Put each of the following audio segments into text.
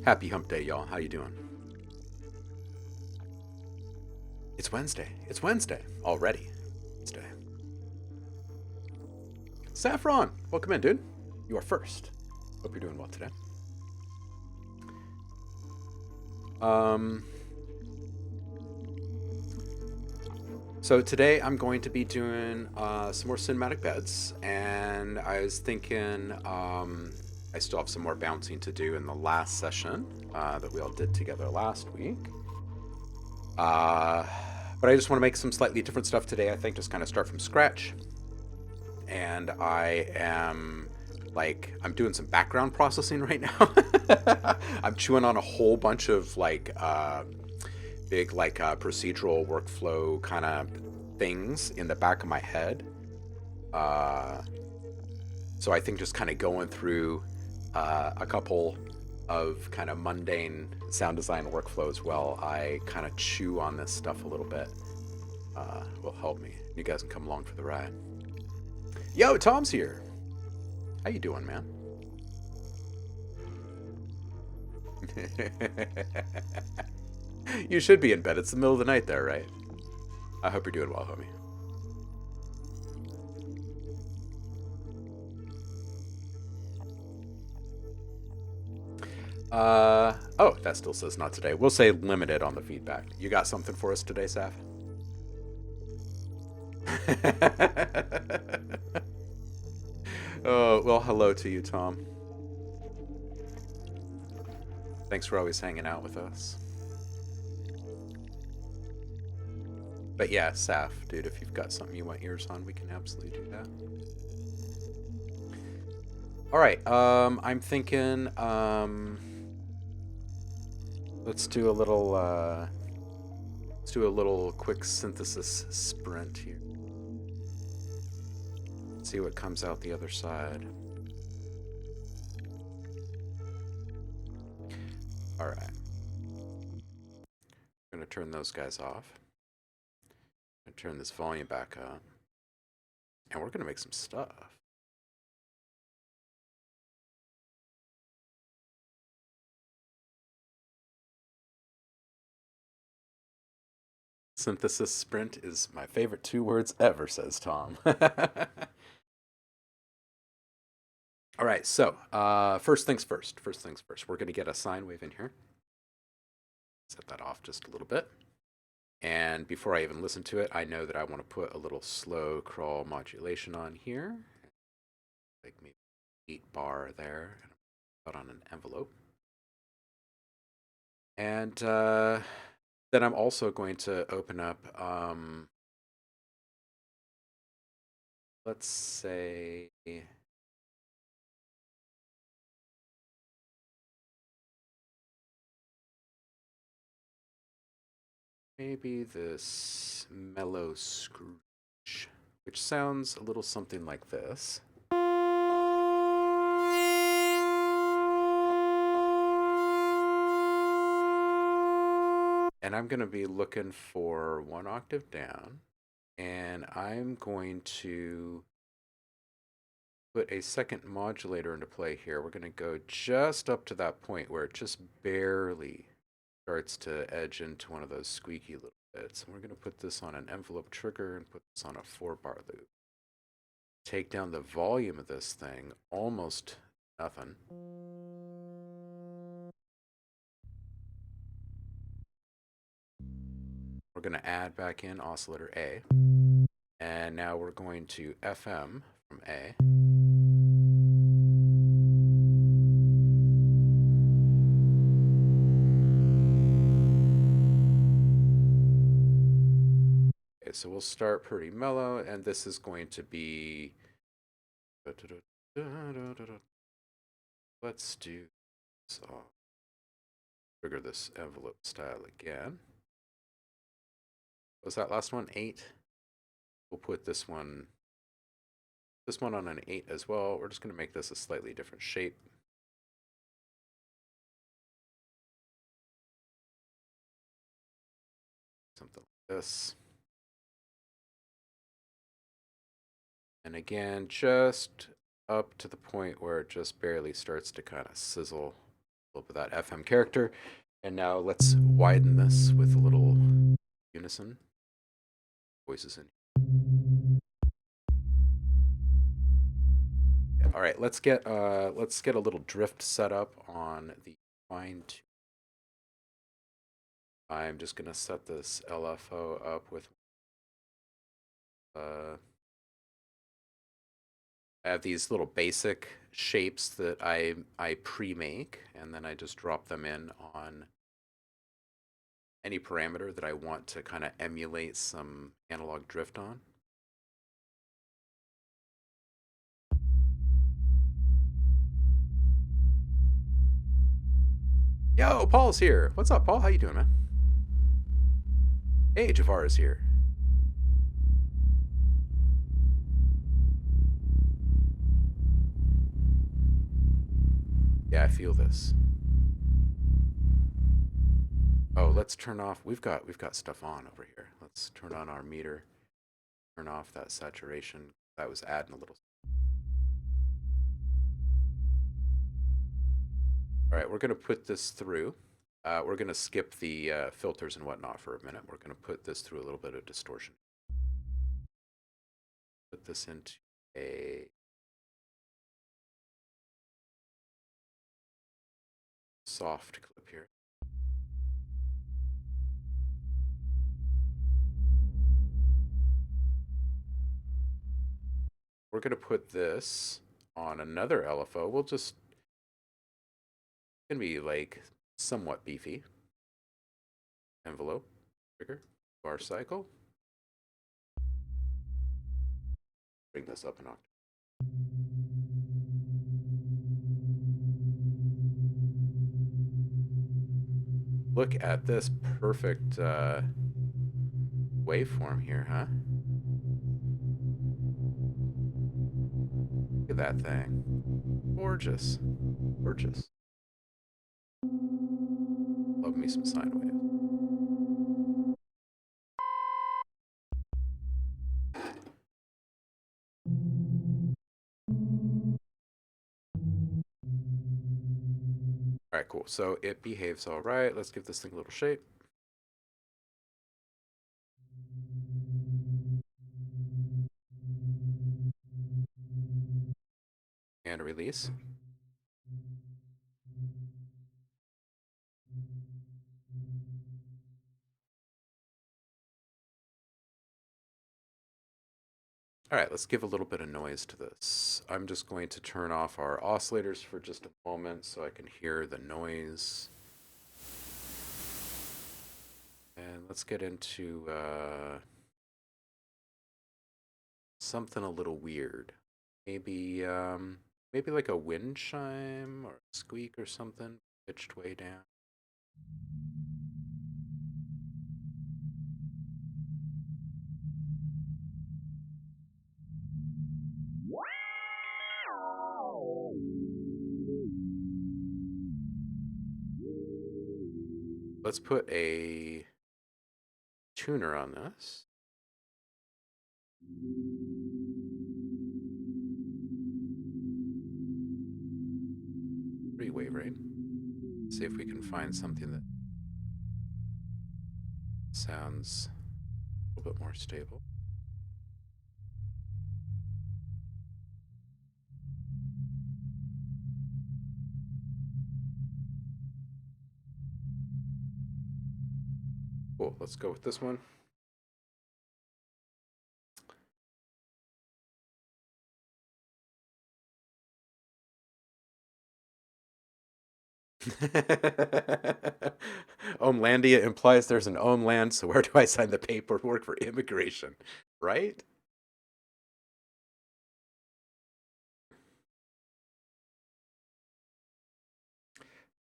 Happy Hump Day, y'all. How you doing? It's Wednesday. It's Wednesday already. Wednesday. Saffron, welcome in, dude. You are first. Hope you're doing well today. So today I'm going to be doing some more cinematic beds, and I was thinking I still have some more bouncing to do in the last session that we all did together last week. But I just want to make some slightly different stuff today, I think, just kind of start from scratch. And I'm doing some background processing right now. I'm chewing on a whole bunch of big procedural workflow kind of things in the back of my head. So I think just kind of going through a couple of kind of mundane sound design workflows while I kind of chew on this stuff a little bit will help me. You guys can come along for the ride. Yo, Tom's here. How you doing, man? You should be in bed. It's the middle of the night there, right? I hope you're doing well, homie. Oh, that still says not today. We'll say limited on the feedback. You got something for us today, Saf? Oh, well, hello to you, Tom. Thanks for always hanging out with us. But yeah, Saf, dude, if you've got something you want ears on, we can absolutely do that. All right, I'm thinking, let's do a little quick synthesis sprint here. See what comes out the other side. All right. I'm going to turn those guys off. I'm going to turn this volume back up. And we're going to make some stuff. Synthesis sprint is my favorite 2 words ever, says Tom. All right, so first things first. We're going to get a sine wave in here. Set that off just a little bit. And before I even listen to it, I know that I want to put a little slow crawl modulation on here. Like maybe 8 bar there. And put on an envelope. And then I'm also going to open up, let's say, maybe this mellow screech, which sounds a little something like this. And I'm going to be looking for 1 octave down, and I'm going to put a second modulator into play here. We're going to go just up to that point where it just barely starts to edge into one of those squeaky little bits. And we're going to put this on an envelope trigger and put this on a 4-bar loop. Take down the volume of this thing almost nothing. We're going to add back in oscillator A. And now we're going to FM from A. Okay, so we'll start pretty mellow, and this is going to be... Let's do this. Trigger this envelope style again. Was that last one 8? We'll put this one on an 8 as well. We're just going to make this a slightly different shape. Something like this. And again, just up to the point where it just barely starts to kind of sizzle a little bit of that FM character. And now let's widen this with a little unison voices in. Yeah, all right, let's get a little drift set up on the fine tune. I'm just gonna set this LFO up with I have these little basic shapes that I pre-make, and then I just drop them in on any parameter that I want to kind of emulate some analog drift on. Yo, Paul's here. What's up, Paul? How you doing, man? Hey, Javar is here. Yeah, I feel this. Oh, let's turn off. We've got stuff on over here. Let's turn on our meter. Turn off that saturation. That was adding a little. All right, we're gonna put this through. We're gonna skip the filters and whatnot for a minute. We're gonna put this through a little bit of distortion. Put this into a soft clip here. We're going to put this on another LFO. We'll just, gonna be like somewhat beefy. Envelope, trigger, bar cycle. Bring this up an octave. Look at this perfect waveform here, huh? Look at that thing. Gorgeous. Gorgeous. Love me some sine waves. All right, cool. So it behaves all right. Let's give this thing a little shape. And a release. All right, let's give a little bit of noise to this. I'm just going to turn off our oscillators for just a moment so I can hear the noise. And let's get into something a little weird. Maybe maybe like a wind chime or a squeak or something pitched way down. Let's put a tuner on this. 3-wave rate. See if we can find something that sounds a little bit more stable. Cool, let's go with this one. Ohmlandia implies there's an Ohmland, so where do I sign the paperwork for immigration? Right?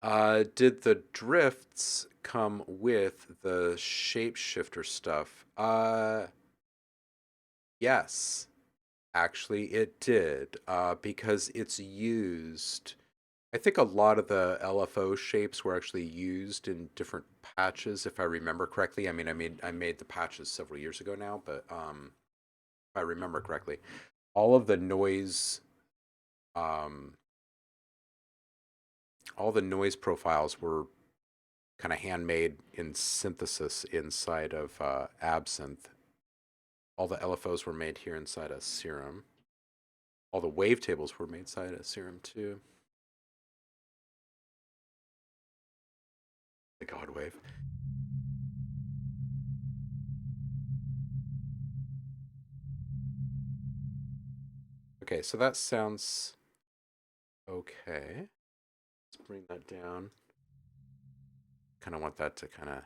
Did the drifts come with the shapeshifter stuff? Yes, actually it did. Because it's used. I think a lot of the LFO shapes were actually used in different patches, if I remember correctly. I mean, I made the patches several years ago now, but if I remember correctly, all of the noise um, all the noise profiles were kind of handmade in synthesis inside of Absinthe. All the LFOs were made here inside of Serum. All the wavetables were made inside of Serum too. The God Wave. Okay, so that sounds okay. Let's bring that down. Kind of want that to kind of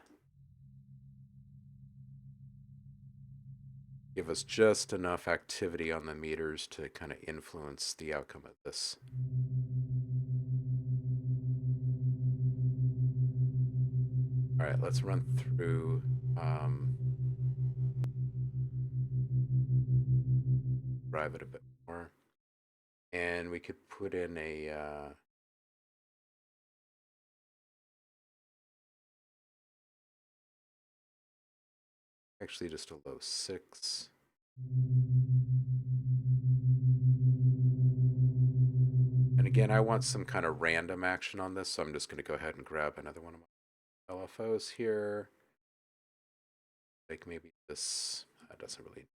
give us just enough activity on the meters to kind of influence the outcome of this. All right, let's run through drive it a bit more. And we could put in a actually just a low 6. And again, I want some kind of random action on this, so I'm just going to go ahead and grab another one of my LFOs here. Like maybe this, that doesn't really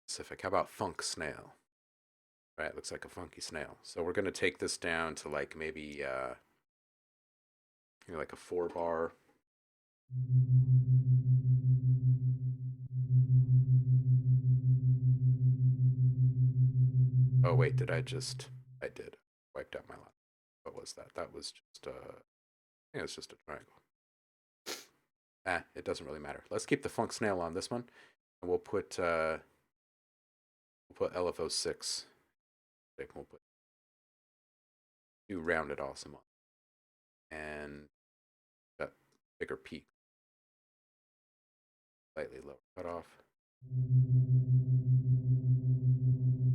specific. How about Funk Snail? Right, looks like a funky snail. So we're going to take this down to like maybe like a 4 bar. Oh wait, did I just? I did. Wiped out my line. What was that? That was just I think it's just a triangle. It doesn't really matter. Let's keep the funk snail on this one, and we'll put LFO 6. We'll put do rounded awesome on, and that bigger peak, slightly lower cutoff.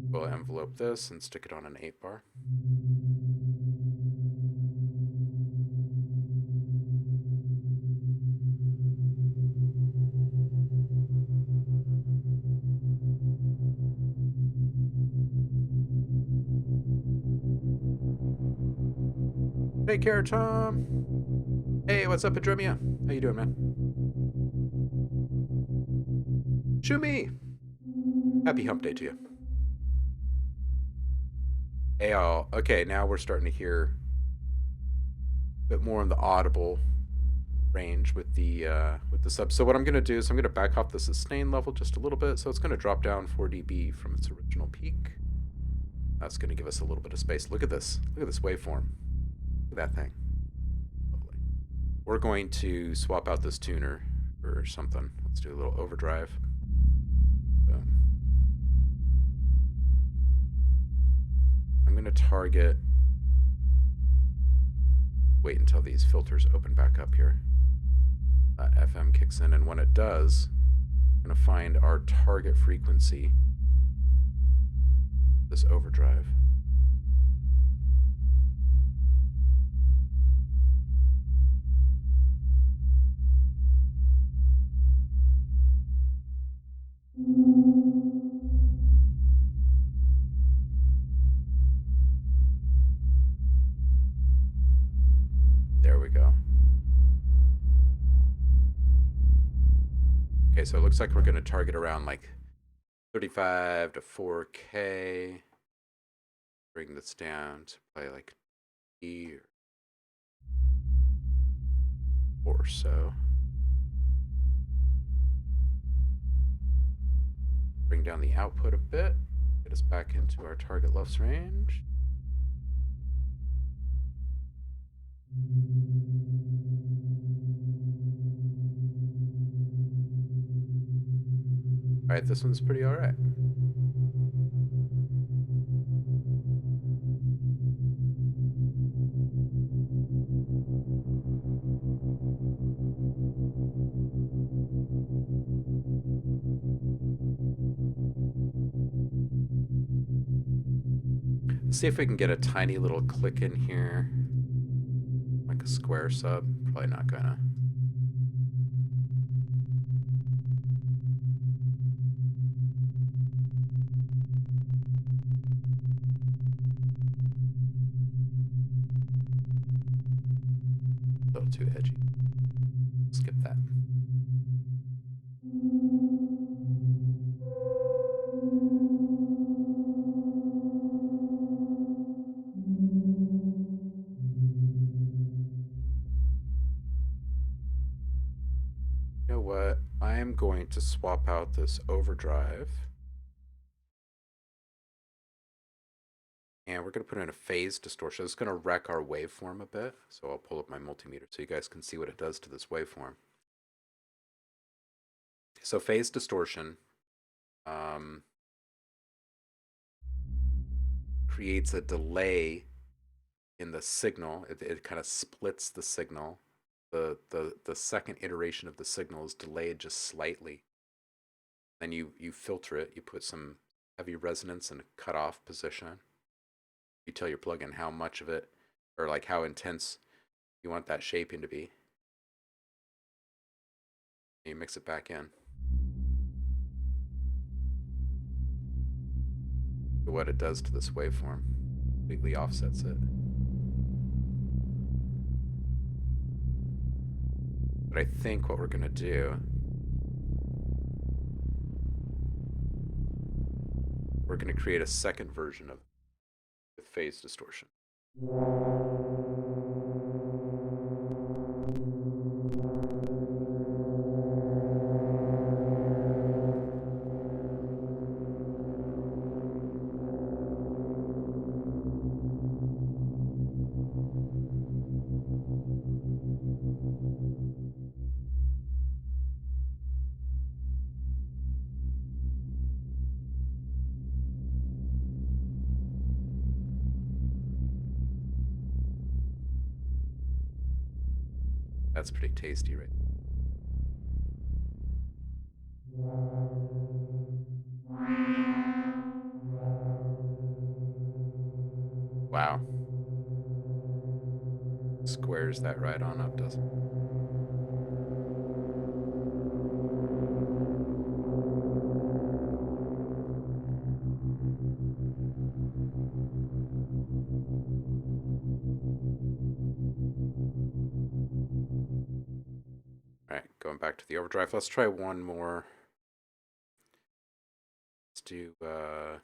We'll envelope this and stick it on an 8 bar. Take care, Tom. Hey, what's up, Adremia? How you doing, man? Shumi! Happy hump day to you. Hey, all. Okay, now we're starting to hear a bit more in the audible range with the sub. So what I'm going to do is I'm going to back off the sustain level just a little bit. So it's going to drop down 4 dB from its original peak. That's going to give us a little bit of space. Look at this. Look at this waveform. Look at that thing. Lovely. We're going to swap out this tuner for something. Let's do a little overdrive. Boom. I'm going to target. Wait until these filters open back up here. That FM kicks in, and when it does, I'm going to find our target frequency. This overdrive. There we go. Okay, so it looks like we're going to target around like 35 to 4K. Bring this down to play like E or so. Bring down the output a bit. Get us back into our target LUFS range. All right, this one's pretty all right. Let's see if we can get a tiny little click in here. Like a square sub. Probably not gonna. A little too edgy. Skip that. You know what? I am going to swap out this overdrive. And we're going to put in a phase distortion. It's going to wreck our waveform a bit. So I'll pull up my multimeter so you guys can see what it does to this waveform. So phase distortion creates a delay in the signal. It kind of splits the signal. The second iteration of the signal is delayed just slightly. Then you filter it. You put some heavy resonance in a cutoff position. You tell your plugin how much of it, or like how intense you want that shaping to be. And you mix it back in. So what it does to this waveform, completely offsets it. But I think what we're going to do, we're going to create a second version of it with phase distortion. That's pretty tasty, right? Wow. Squares that right on up, doesn't it? All right, going back to the overdrive. Let's try one more. Let's do little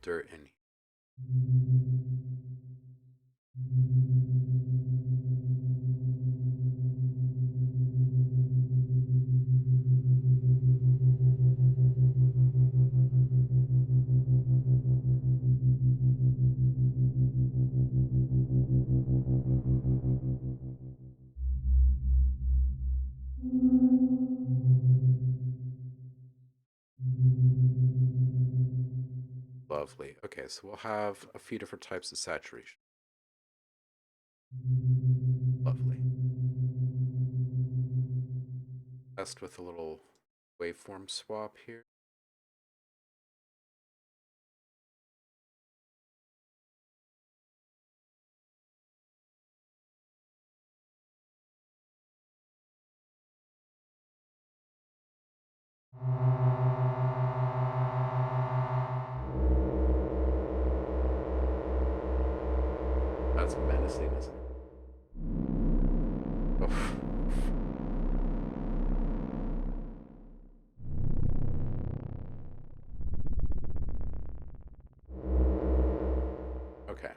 dirt in here. Lovely. Okay, so we'll have a few different types of saturation. Lovely. Test with a little waveform swap here. That's menacing, isn't it? Oh. Okay.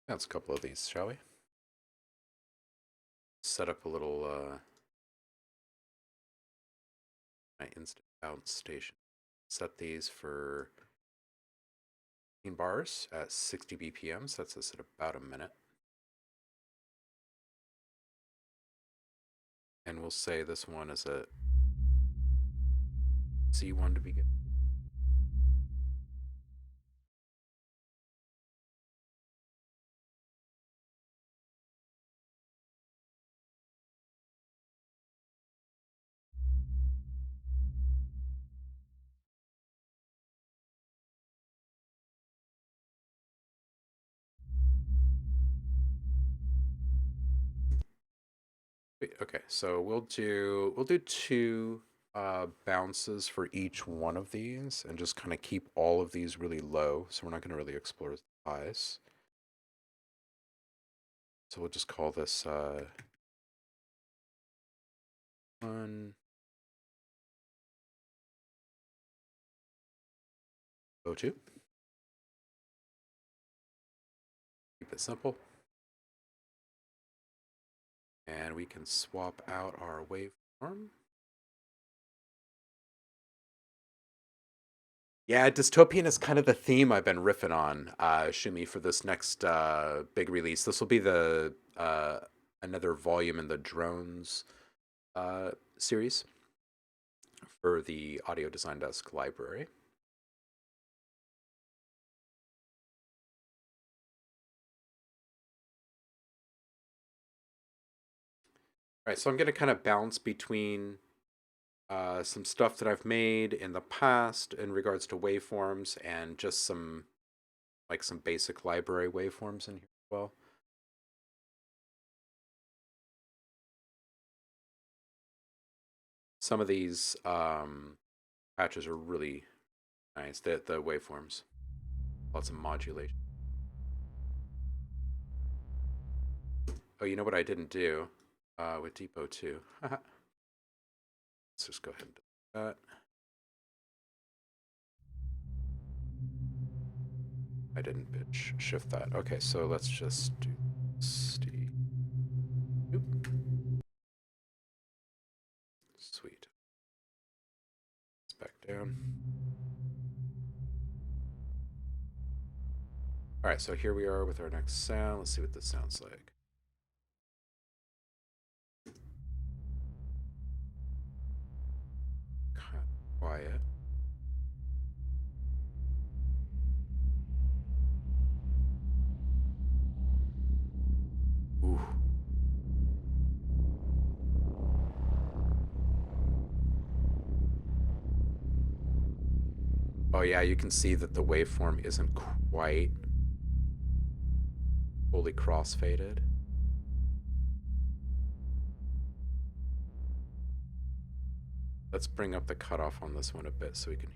That's a couple of these, shall we? Set up a little my instant bounce station. Set these for 15 bars at 60 BPM, so that's us at about a minute. And we'll say this one is a C1 to begin. Okay, so we'll do two bounces for each one of these, and just kind of keep all of these really low, so we're not going to really explore the highs. So we'll just call this 1, 2. Keep it simple. And we can swap out our waveform. Yeah, dystopian is kind of the theme I've been riffing on, Shumi, for this next big release. This will be the another volume in the drones series for the Audio Design Desk library. All right, so I'm going to kind of bounce between some stuff that I've made in the past in regards to waveforms, and just some basic library waveforms in here as well. Some of these patches are really nice. The waveforms, lots of modulation. Oh, you know what I didn't do with Depot 2? Let's just go ahead and do that. I didn't bitch shift that. Okay, so let's just do Steve. Sweet. It's back down. All right, so here we are with our next sound. Let's see what this sounds like. Kind of quiet. Ooh. Oh yeah, you can see that the waveform isn't quite fully crossfaded. Let's bring up the cutoff on this one a bit so we can.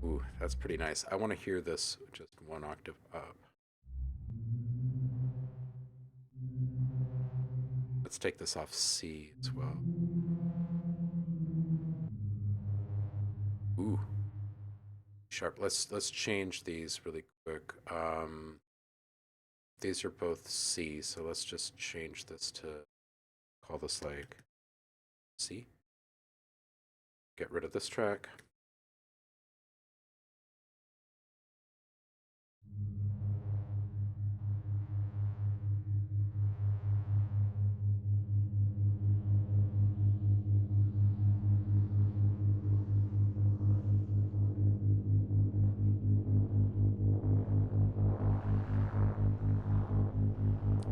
Ooh, that's pretty nice. I want to hear this just one octave up. Let's take this off C as well. Ooh, sharp. Let's change these really quick. These are both C, so let's just change this to call this like C. Get rid of this track.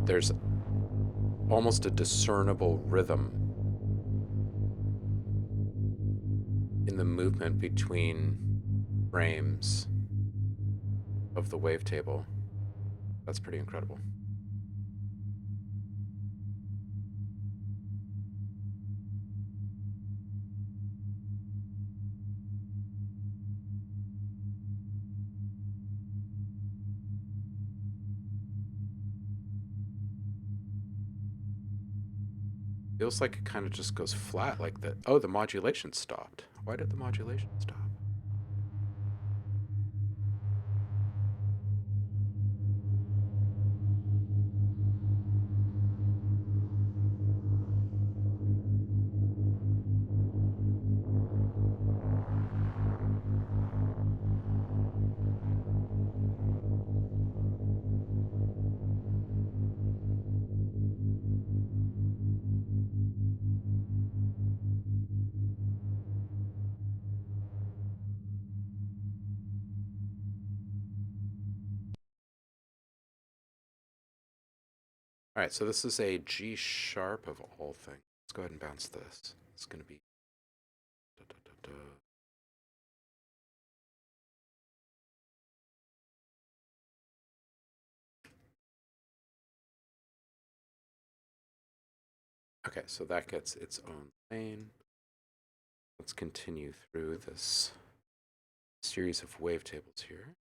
There's almost a discernible rhythm in the movement between frames of the wavetable. That's pretty incredible. Feels like it kind of just goes flat like that. Oh, the modulation stopped. Why did the modulation stop? All right, so this is a G sharp of all things. Let's go ahead and bounce this. It's going to be. Da, da, da, da. Okay, so that gets its own lane. Let's continue through this series of wavetables here.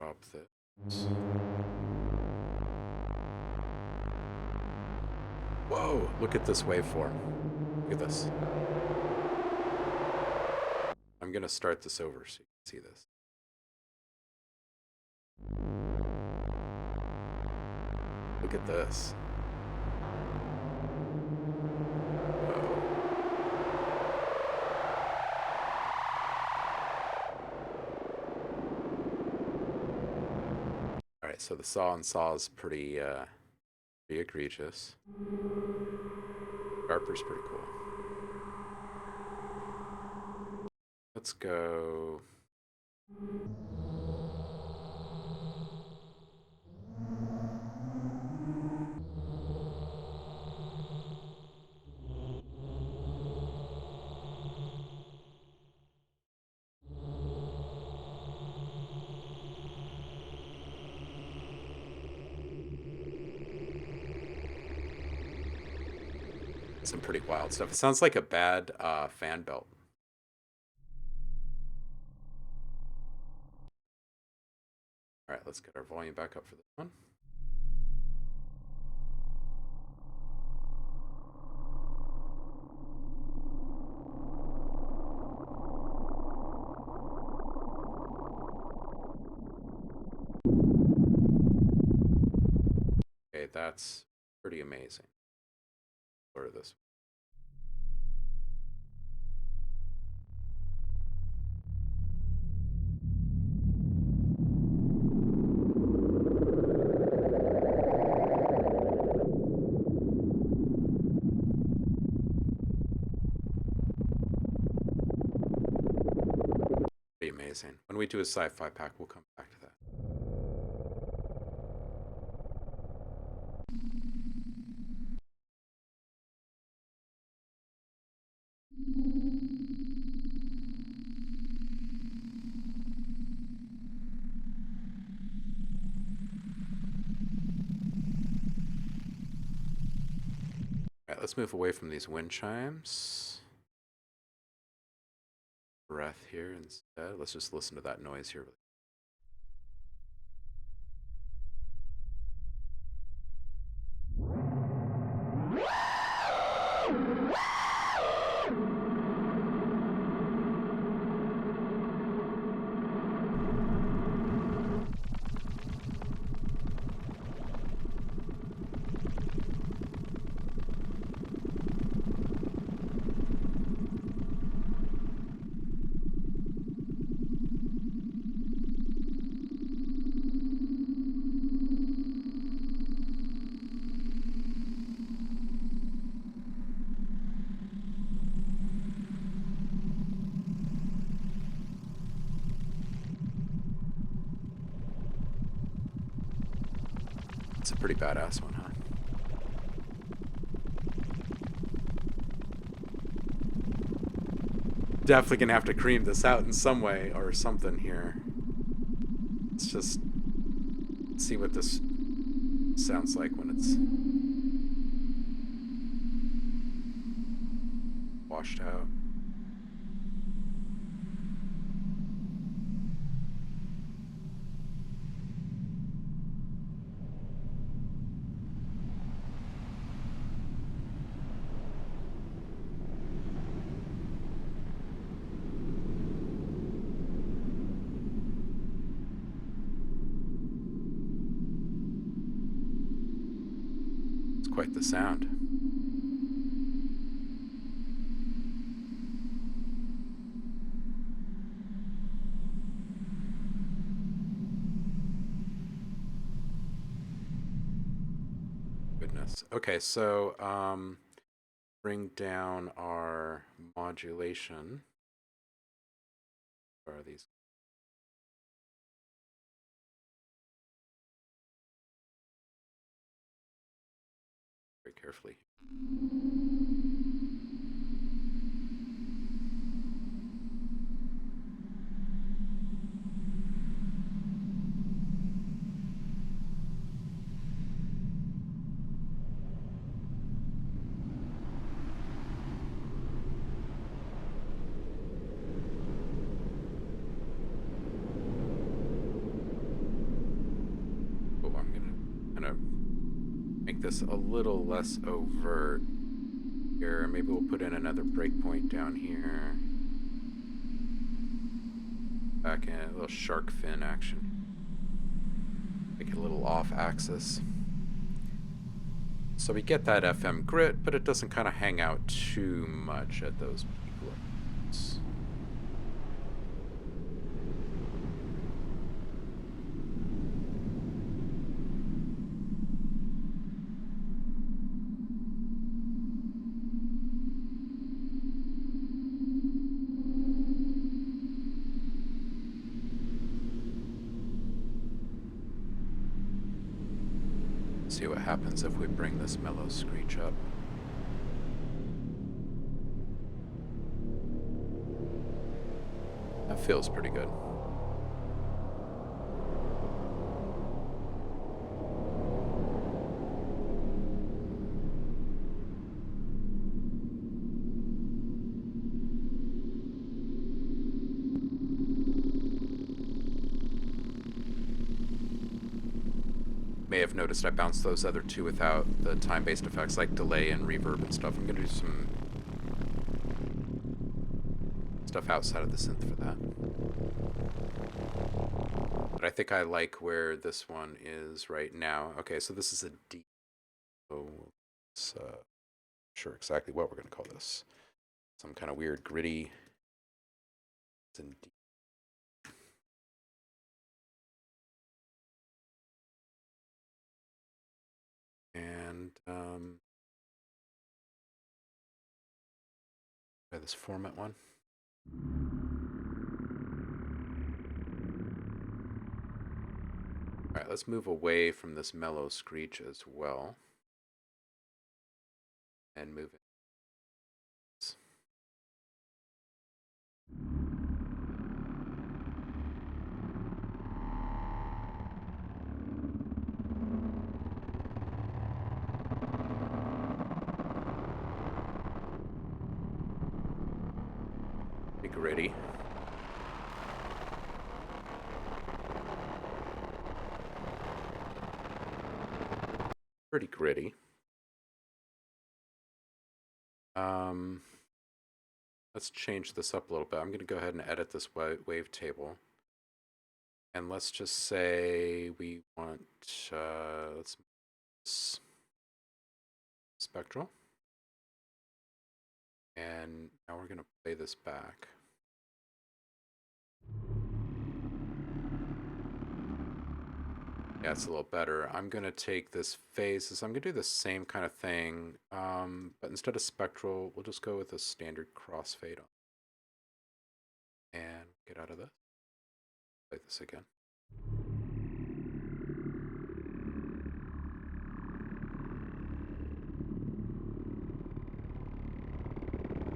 Drop this. Whoa, look at this waveform. Look at this. I'm going to start this over so you can see this. Look at this. All right, so the saw and saw is pretty egregious. Sharper's pretty cool. Let's go. Some pretty wild stuff. It sounds like a bad fan belt. All right, let's get our volume back up for this one. Okay, that's pretty amazing. Or this. Pretty amazing. When we do a sci-fi pack, we'll come back to that. All right, let's move away from these wind chimes. Breath here instead. Let's just listen to that noise here. It's a pretty badass one, huh? Definitely gonna have to cream this out in some way or something here. Let's just see what this sounds like when it's washed out. It's quite the sound. Goodness. Okay, so bring down our modulation. Are these? Very carefully. Oh, I'm gonna kind of make this a little less overt here. Maybe we'll put in another breakpoint down here. Back in a little shark fin action. Make it a little off axis. So we get that FM grit, but it doesn't kind of hang out too much at those peak levels. See what happens if we bring this mellow screech up. That feels pretty good. May have noticed I bounced those other two without the time-based effects like delay and reverb and stuff. I'm gonna do some stuff outside of the synth for that. But I think I like where this one is right now. Okay, so this is a D. So it's sure exactly what we're gonna call this. Some kind of weird gritty. It's in D. And try this format one. All right, let's move away from this mellow screech as well. And move it. Be gritty. Pretty gritty. Let's change this up a little bit. I'm going to go ahead and edit this wave table. And let's just say we want, let's spectral. And now we're going to play this back. Yeah, it's a little better. I'm going to take this phase. I'm going to do the same kind of thing, but instead of spectral, we'll just go with a standard crossfade on. And get out of this. Play this again.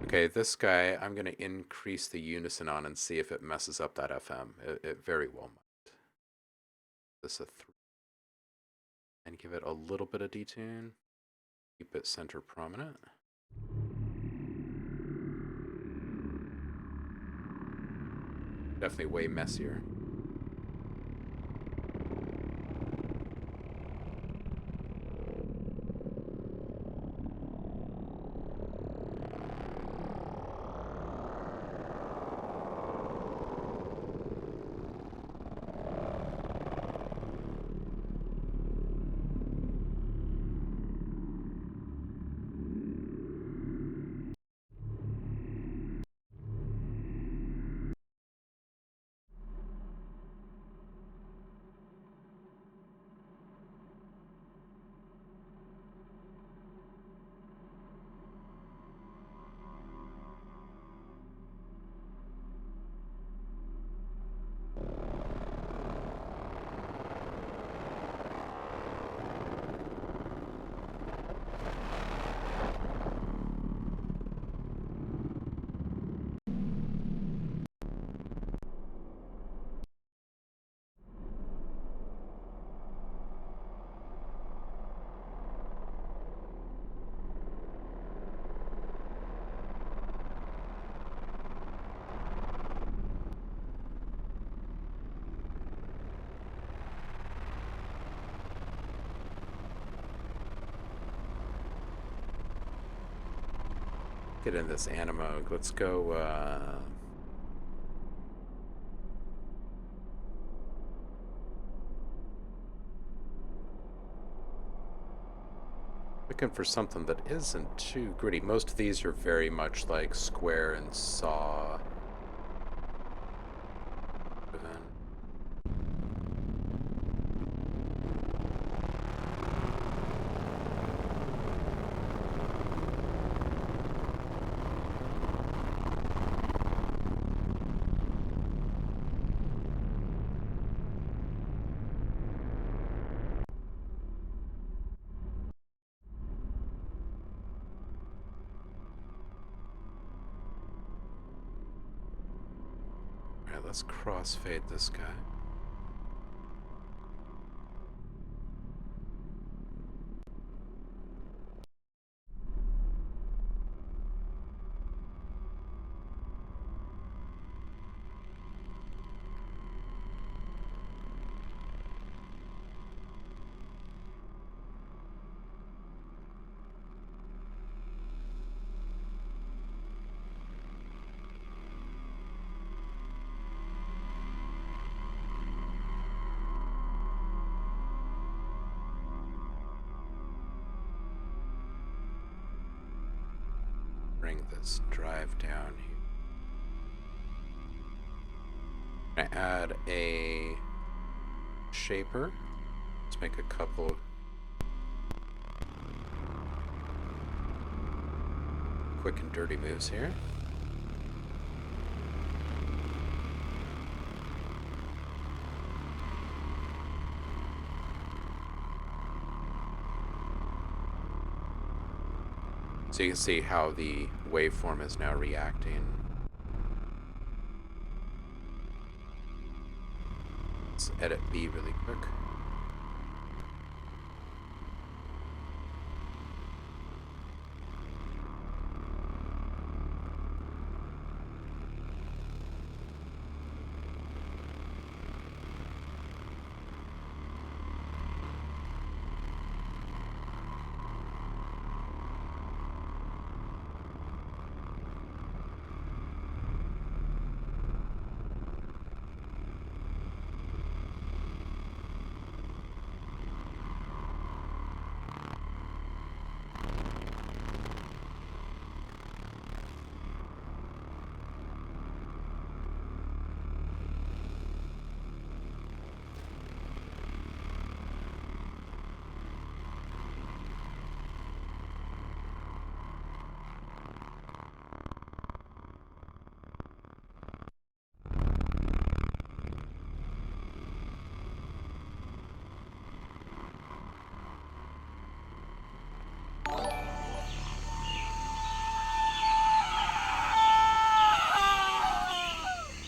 Okay, this guy, I'm going to increase the unison on and see if it messes up that FM. It very well might. This a 3. And give it a little bit of detune. Keep it center prominent. Definitely way messier. get in this animo. Let's go, looking for something that isn't too gritty. Most of these are very much like square and saw. Alright, let's crossfade this guy. Bring this drive down here. I add a shaper. Let's make a couple quick and dirty moves here. So you can see how the waveform is now reacting. Let's edit B really quick.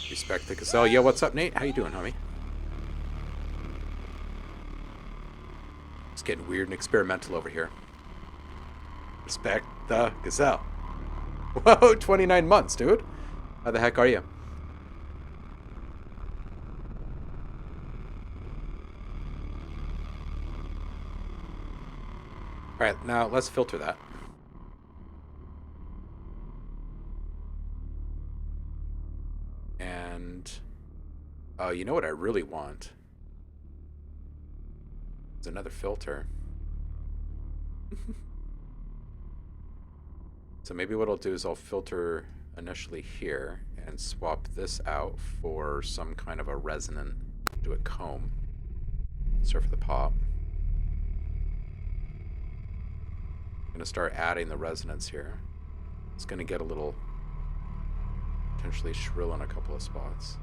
Respect the gazelle. Yo, what's up, Nate? How you doing, homie? It's getting weird and experimental over here. Respect the gazelle. Whoa, 29 months, dude. How the heck are you? Alright, now let's filter that. And you know what I really want? It's another filter. So maybe what I'll do is I'll filter initially here and swap this out for some kind of a resonant. Do a comb. Start for the pop. I'm going to start adding the resonance here. It's going to get a little potentially shrill in a couple of spots.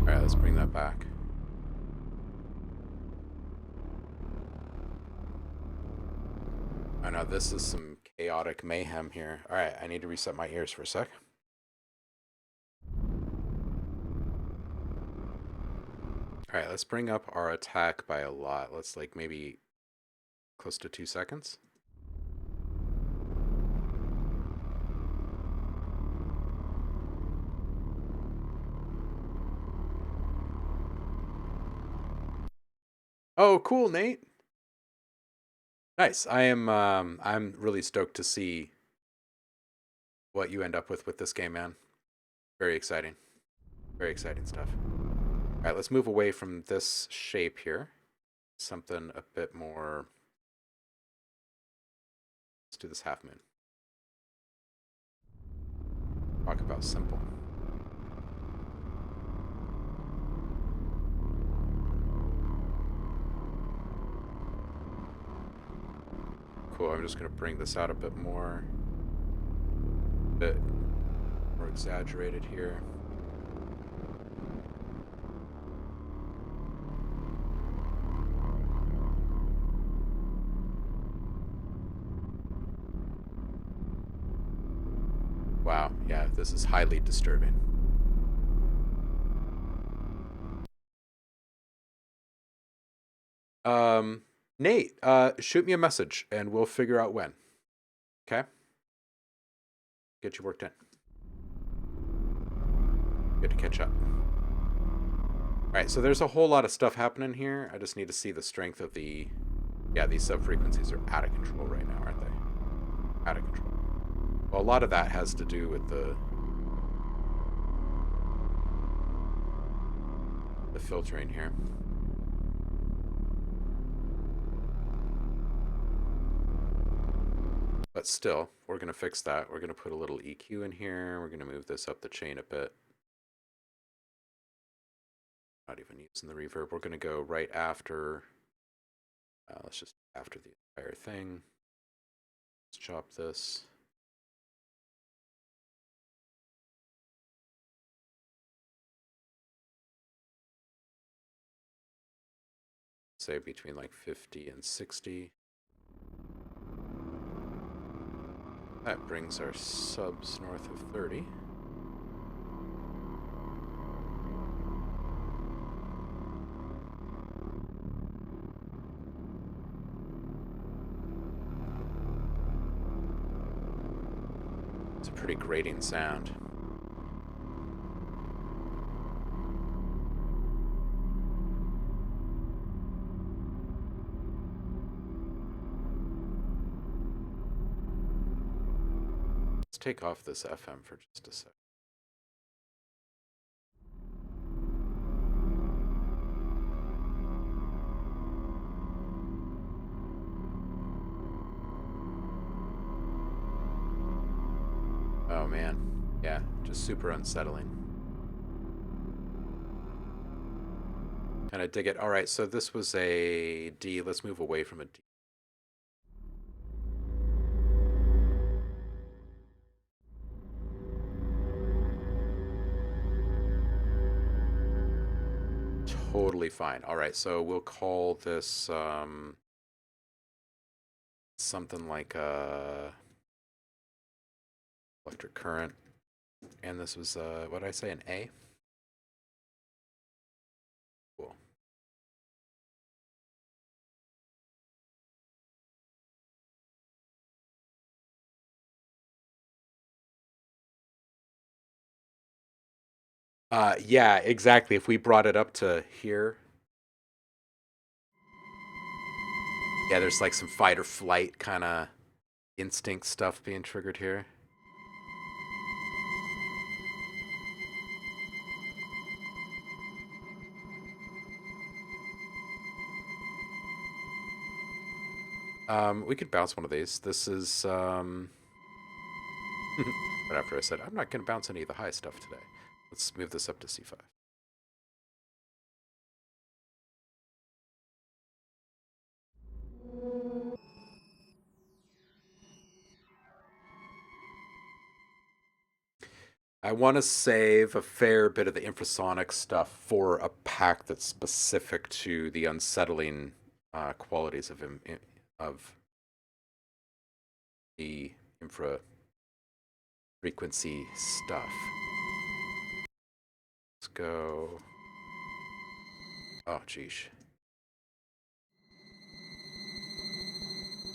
Alright, let's bring that back. I know this is some chaotic mayhem here. All right, I need to reset my ears for a sec. All right, let's bring up our attack by a lot. Let's like maybe close to 2 seconds. Oh, cool, Nate. Nice. I'm really stoked to see what you end up with this game, man. Very exciting. Very exciting stuff. All right, let's move away from this shape here. Something a bit more. Let's do this half moon. Talk about simple. Cool, I'm just going to bring this out a bit more. A bit more exaggerated here. Wow, yeah, this is highly disturbing. Nate, shoot me a message and we'll figure out when. Okay? Get you worked in. Good to catch up. Alright, so there's a whole lot of stuff happening here. I just need to see the strength of the... Yeah, these sub-frequencies are out of control right now, aren't they? Out of control. Well, a lot of that has to do with the filtering here. But still, we're going to fix that. We're going to put a little EQ in here. We're going to move this up the chain a bit. Not even using the reverb. We're going to go right after. Let's just after the entire thing. Let's chop this. Say between like 50 and 60. That brings our subs north of 30. It's a pretty grating sound. Let's take off this FM for just a sec. Oh man, yeah, just super unsettling. And I dig it. All right, so this was a D. Let's move away from a D. Totally fine. All right, so we'll call this something like electric current. And this was, what did I say, an A? Cool. Yeah, exactly. If we brought it up to here. Yeah, there's like some fight or flight kind of instinct stuff being triggered here. We could bounce one of these. This is, right after I said, I'm not going to bounce any of the high stuff today. Let's move this up to C5. I want to save a fair bit of the infrasonic stuff for a pack that's specific to the unsettling qualities of the infra frequency stuff. Let's go. Oh, geez.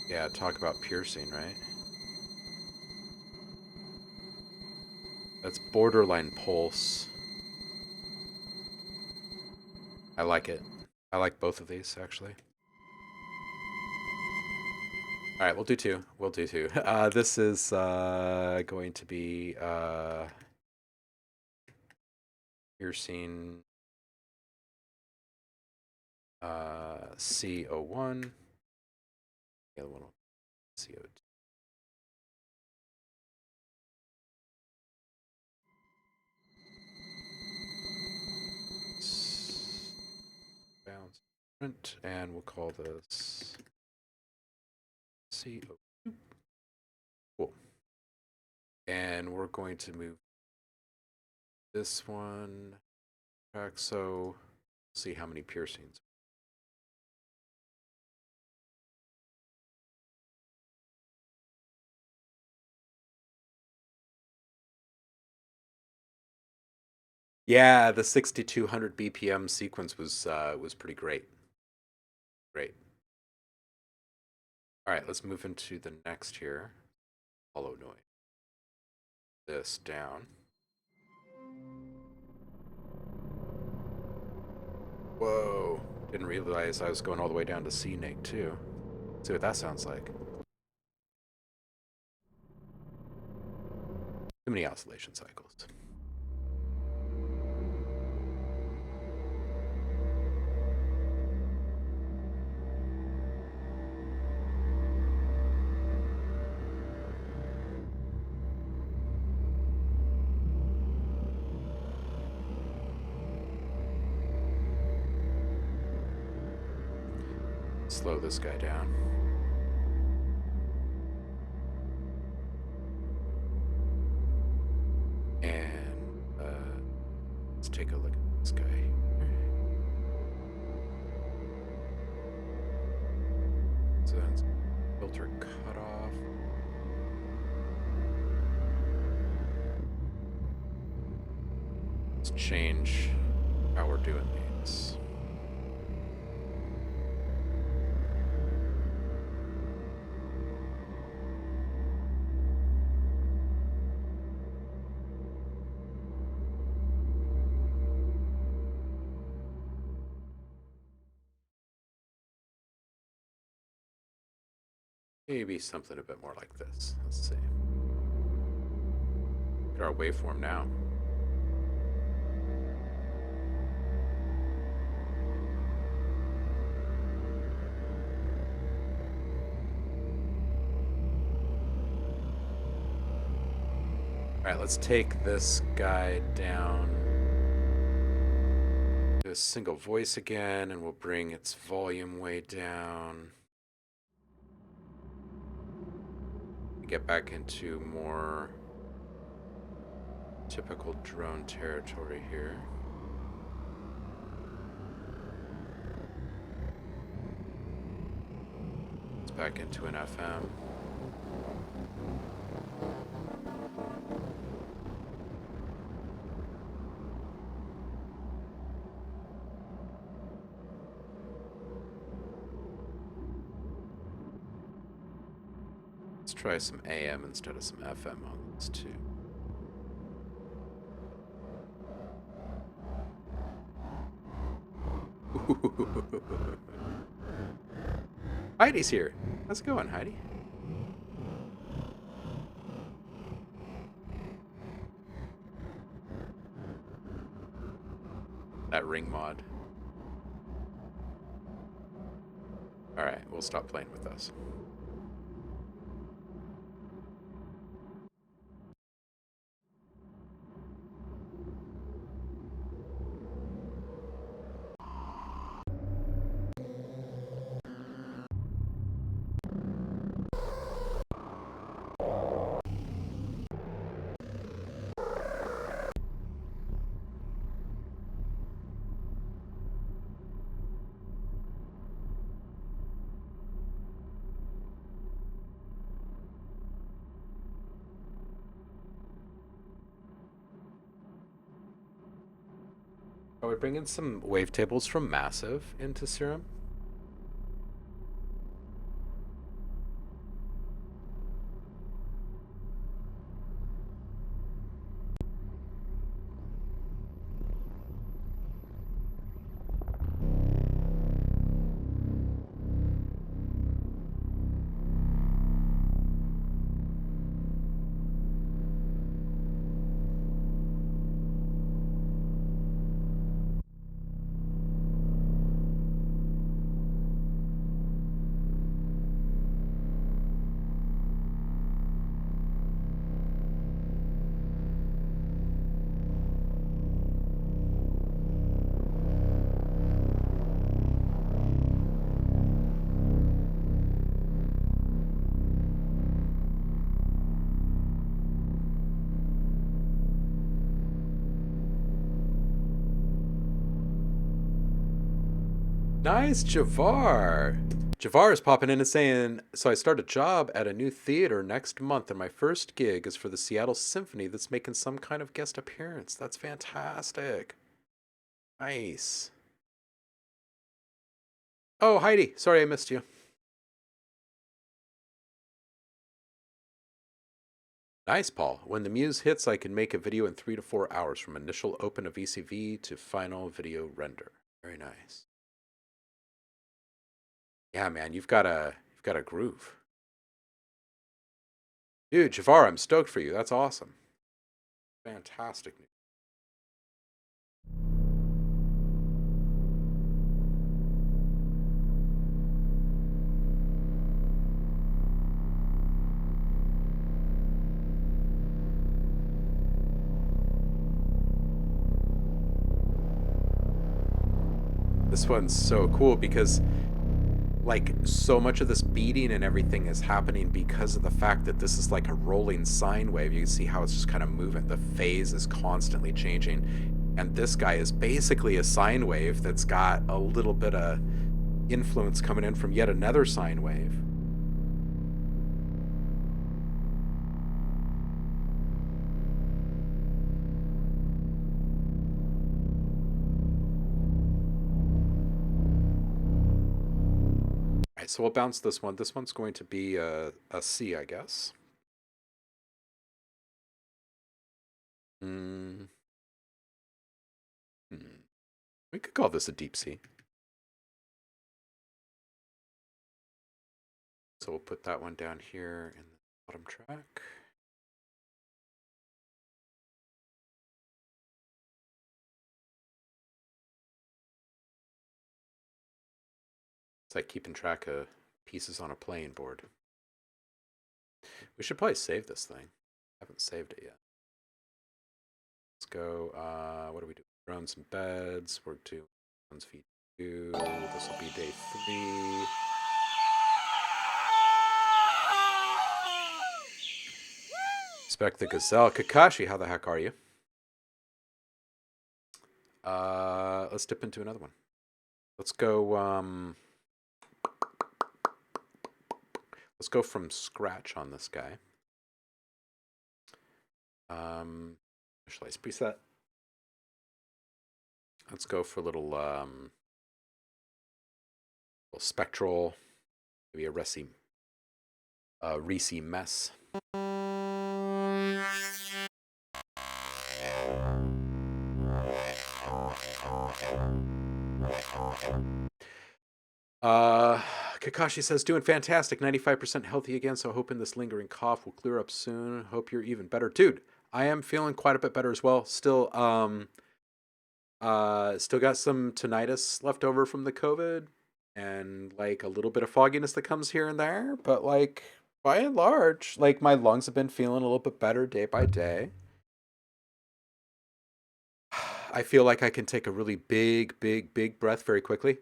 Yeah, talk about piercing, right? That's borderline pulse. I like it. I like both of these, actually. All right, we'll do two. We'll do two. This is going to be piercing CO1. The other one will be CO2. Bounce print, and we'll call this CO2. Cool. And we're going to move this one back, so see how many piercings. Yeah, the 6200 BPM sequence was pretty great. Great. All right, let's move into the next here. Hollow noise. This down. Whoa! Didn't realize I was going all the way down to C neg too. See what that sounds like. Too many oscillation cycles. Slow this guy down. And let's take a look at this guy. So that's filter cutoff. Let's change how we're doing these. Maybe something a bit more like this. Let's see. Look at our waveform now. All right, let's take this guy down to a single voice again, and we'll bring its volume way down. Get back into more typical drone territory here. It's back into an FM. Let's try some AM instead of some FM on this too. Heidi's here. How's it going, Heidi? That ring mod. Alright, we'll stop playing with those. Shall we bring in some wavetables from Massive into Serum? Nice, Javar. Javar is popping in and saying, so I start a job at a new theater next month, and my first gig is for the Seattle Symphony that's making some kind of guest appearance. That's fantastic. Nice. Oh, Heidi. Sorry I missed you. Nice, Paul. When the muse hits, I can make a video in 3 to 4 hours from initial open of VCV to final video render. Very nice. Yeah, man, you've got a groove. Dude, Javar, I'm stoked for you. That's awesome. Fantastic news. This one's so cool because like so much of this beating and everything is happening because of the fact that this is like a rolling sine wave. You can see how it's just kind of moving. The phase is constantly changing. And this guy is basically a sine wave that's got a little bit of influence coming in from yet another sine wave. All right, so we'll bounce this one. This one's going to be a C, I guess. Mm, hmm. We could call this a deep C. So we'll put that one down here in the bottom track. It's like keeping track of pieces on a playing board. We should probably save this thing. I haven't saved it yet. Let's go, what do we do? Drones and beds. We're doing drones feed 2. This will be day 3. Expect the gazelle. Kakashi, how the heck are you? Let's dip into another one. Let's go, let's go from scratch on this guy. Initialize preset. Let's go for a little spectral, maybe a Reese mess. Kakashi says, doing fantastic, 95% healthy again, so hoping this lingering cough will clear up soon. Hope you're even better. Dude, I am feeling quite a bit better as well. Still got some tinnitus left over from the COVID and like a little bit of fogginess that comes here and there, but like by and large, like my lungs have been feeling a little bit better day by day. I feel like I can take a really big breath very quickly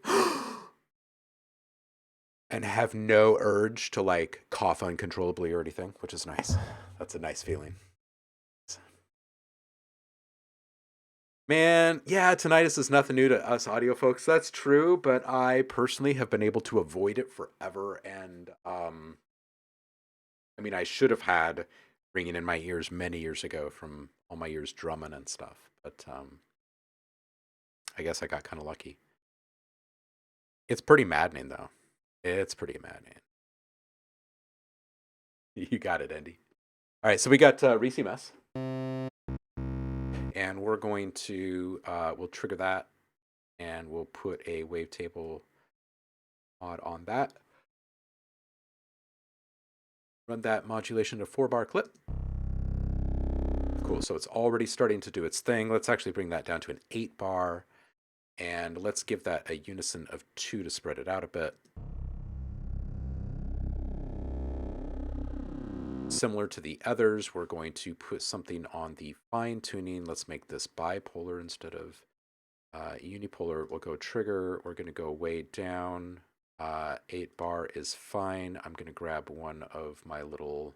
and have no urge to like cough uncontrollably or anything, which is nice. That's a nice feeling. Man, yeah, tinnitus is nothing new to us audio folks. That's true, but I personally have been able to avoid it forever. And I mean, I should have had ringing in my ears many years ago from all my years drumming and stuff. But I guess I got kind of lucky. It's pretty maddening, though. It's pretty maddening. You got it, Andy. All right, so we got Reese Mess, and we're going to we'll trigger that, and we'll put a wavetable mod on that. Run that modulation to 4-bar clip. Cool. So it's already starting to do its thing. Let's actually bring that down to an 8-bar, and let's give that a unison of 2 to spread it out a bit. Similar to the others, we're going to put something on the fine tuning. Let's make this bipolar instead of unipolar. We'll go trigger. We're going to go way down. 8-bar is fine. I'm going to grab one of my little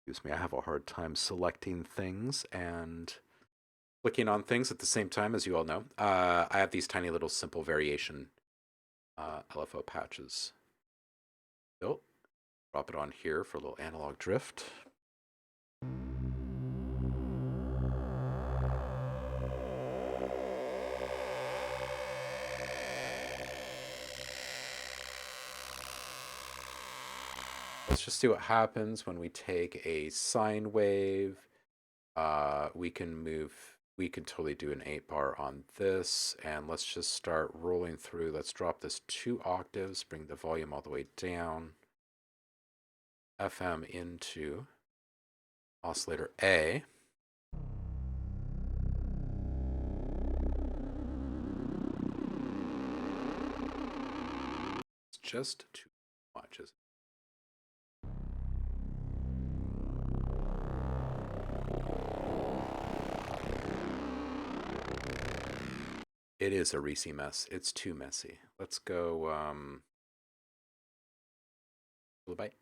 excuse me, I have a hard time selecting things and clicking on things at the same time, as you all know. I have these tiny little simple variation LFO patches built. Drop it on here for a little analog drift. Let's just see what happens when we take a sine wave. We can totally do an 8-bar on this, and let's just start rolling through. Let's drop this 2 octaves, bring the volume all the way down. FM into oscillator A. It's just too much, isn't it? It is a Reese mess. It's too messy. Let's go Blue Bite.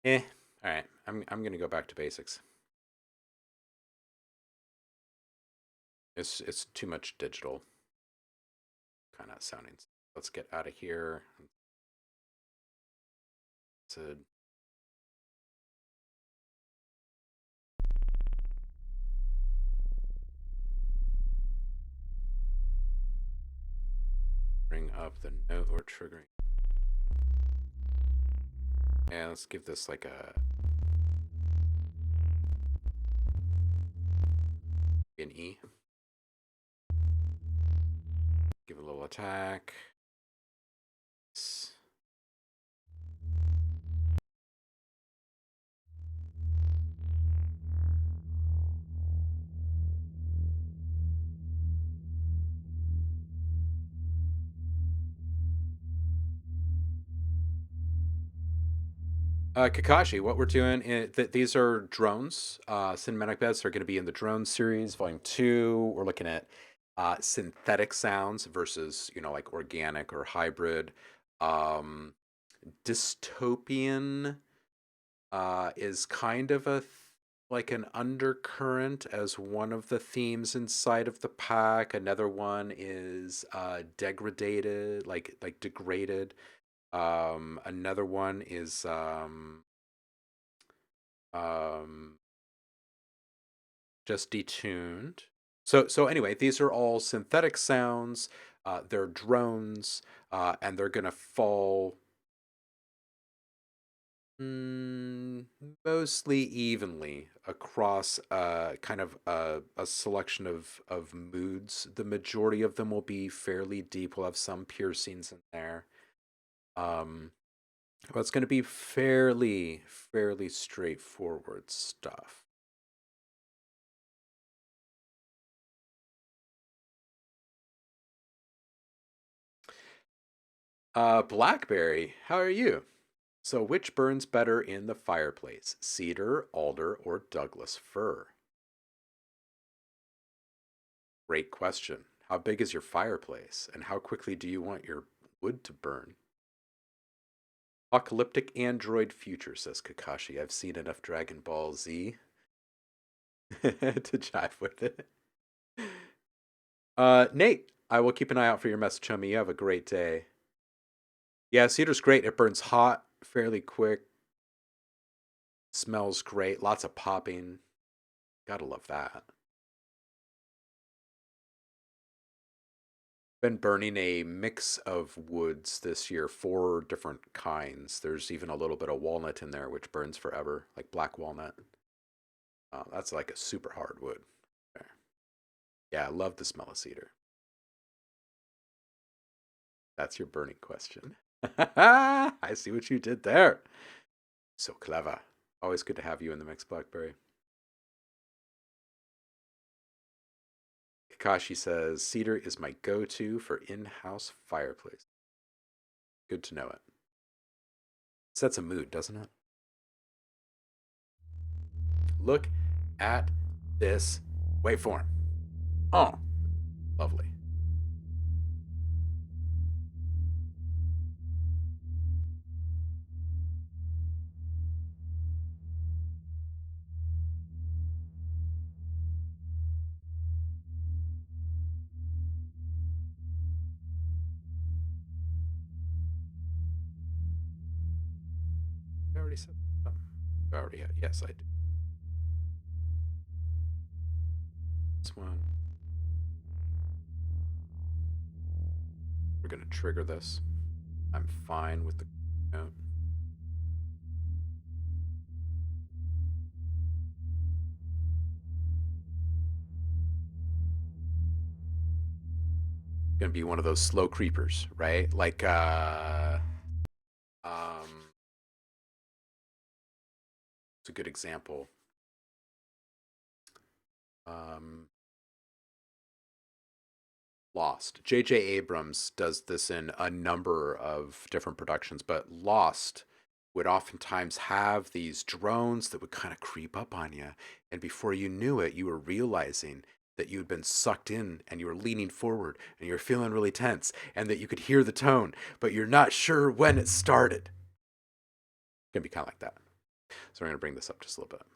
All right. I'm gonna go back to basics. It's too much digital kind of sounding. Let's get out of here. To bring up the note we're triggering. And let's give this like an E. Give a little attack. Kakashi, what we're doing is these are drones. Cinematic beds are going to be in the drone series, volume 2. We're looking at synthetic sounds versus, like organic or hybrid. Dystopian is kind of like an undercurrent as one of the themes inside of the pack. Another one is degraded, like degraded. Another one is just detuned. So anyway, these are all synthetic sounds. They're drones, and they're gonna fall mostly evenly across kind of a selection of moods. The majority of them will be fairly deep. We'll have some piercings in there. But it's going to be fairly straightforward stuff. Blackberry, how are you? So, which burns better in the fireplace, cedar, alder, or Douglas fir? Great question. How big is your fireplace, and how quickly do you want your wood to burn? Apocalyptic android future, says Kakashi. I've seen enough Dragon Ball Z. to jive with it. Nate, I will keep an eye out for your message, homie. You have a great day. Yeah, cedar's great. It burns hot, fairly quick, smells great, lots of popping. Gotta love that. Been burning a mix of woods this year, 4 different kinds. There's even a little bit of walnut in there, which burns forever, like black walnut. That's like a super hard wood. Okay. Yeah, I love the smell of cedar. That's your burning question. I see what you did there. So clever. Always good to have you in the mix, Blackberry. Kakashi says, cedar is my go-to for in-house fireplace. Good to know it. Sets a mood, doesn't it? Look at this waveform. Oh, lovely. I already said that. I already had. Yes, I do. This one. We're going to trigger this. I'm fine with the note. Going to be one of those slow creepers, right? Like, it's a good example. Lost. J.J. Abrams does this in a number of different productions, but Lost would oftentimes have these drones that would kind of creep up on you. And before you knew it, you were realizing that you had been sucked in and you were leaning forward and you were feeling really tense and that you could hear the tone, but you're not sure when it started. It's going to be kind of like that. So we're going to bring this up just a little bit.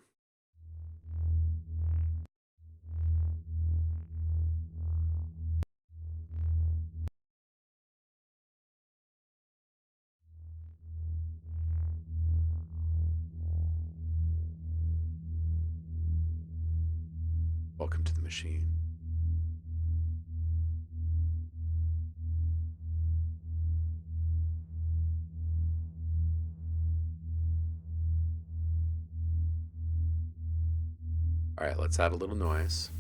Welcome to the machine. All right, let's add a little noise.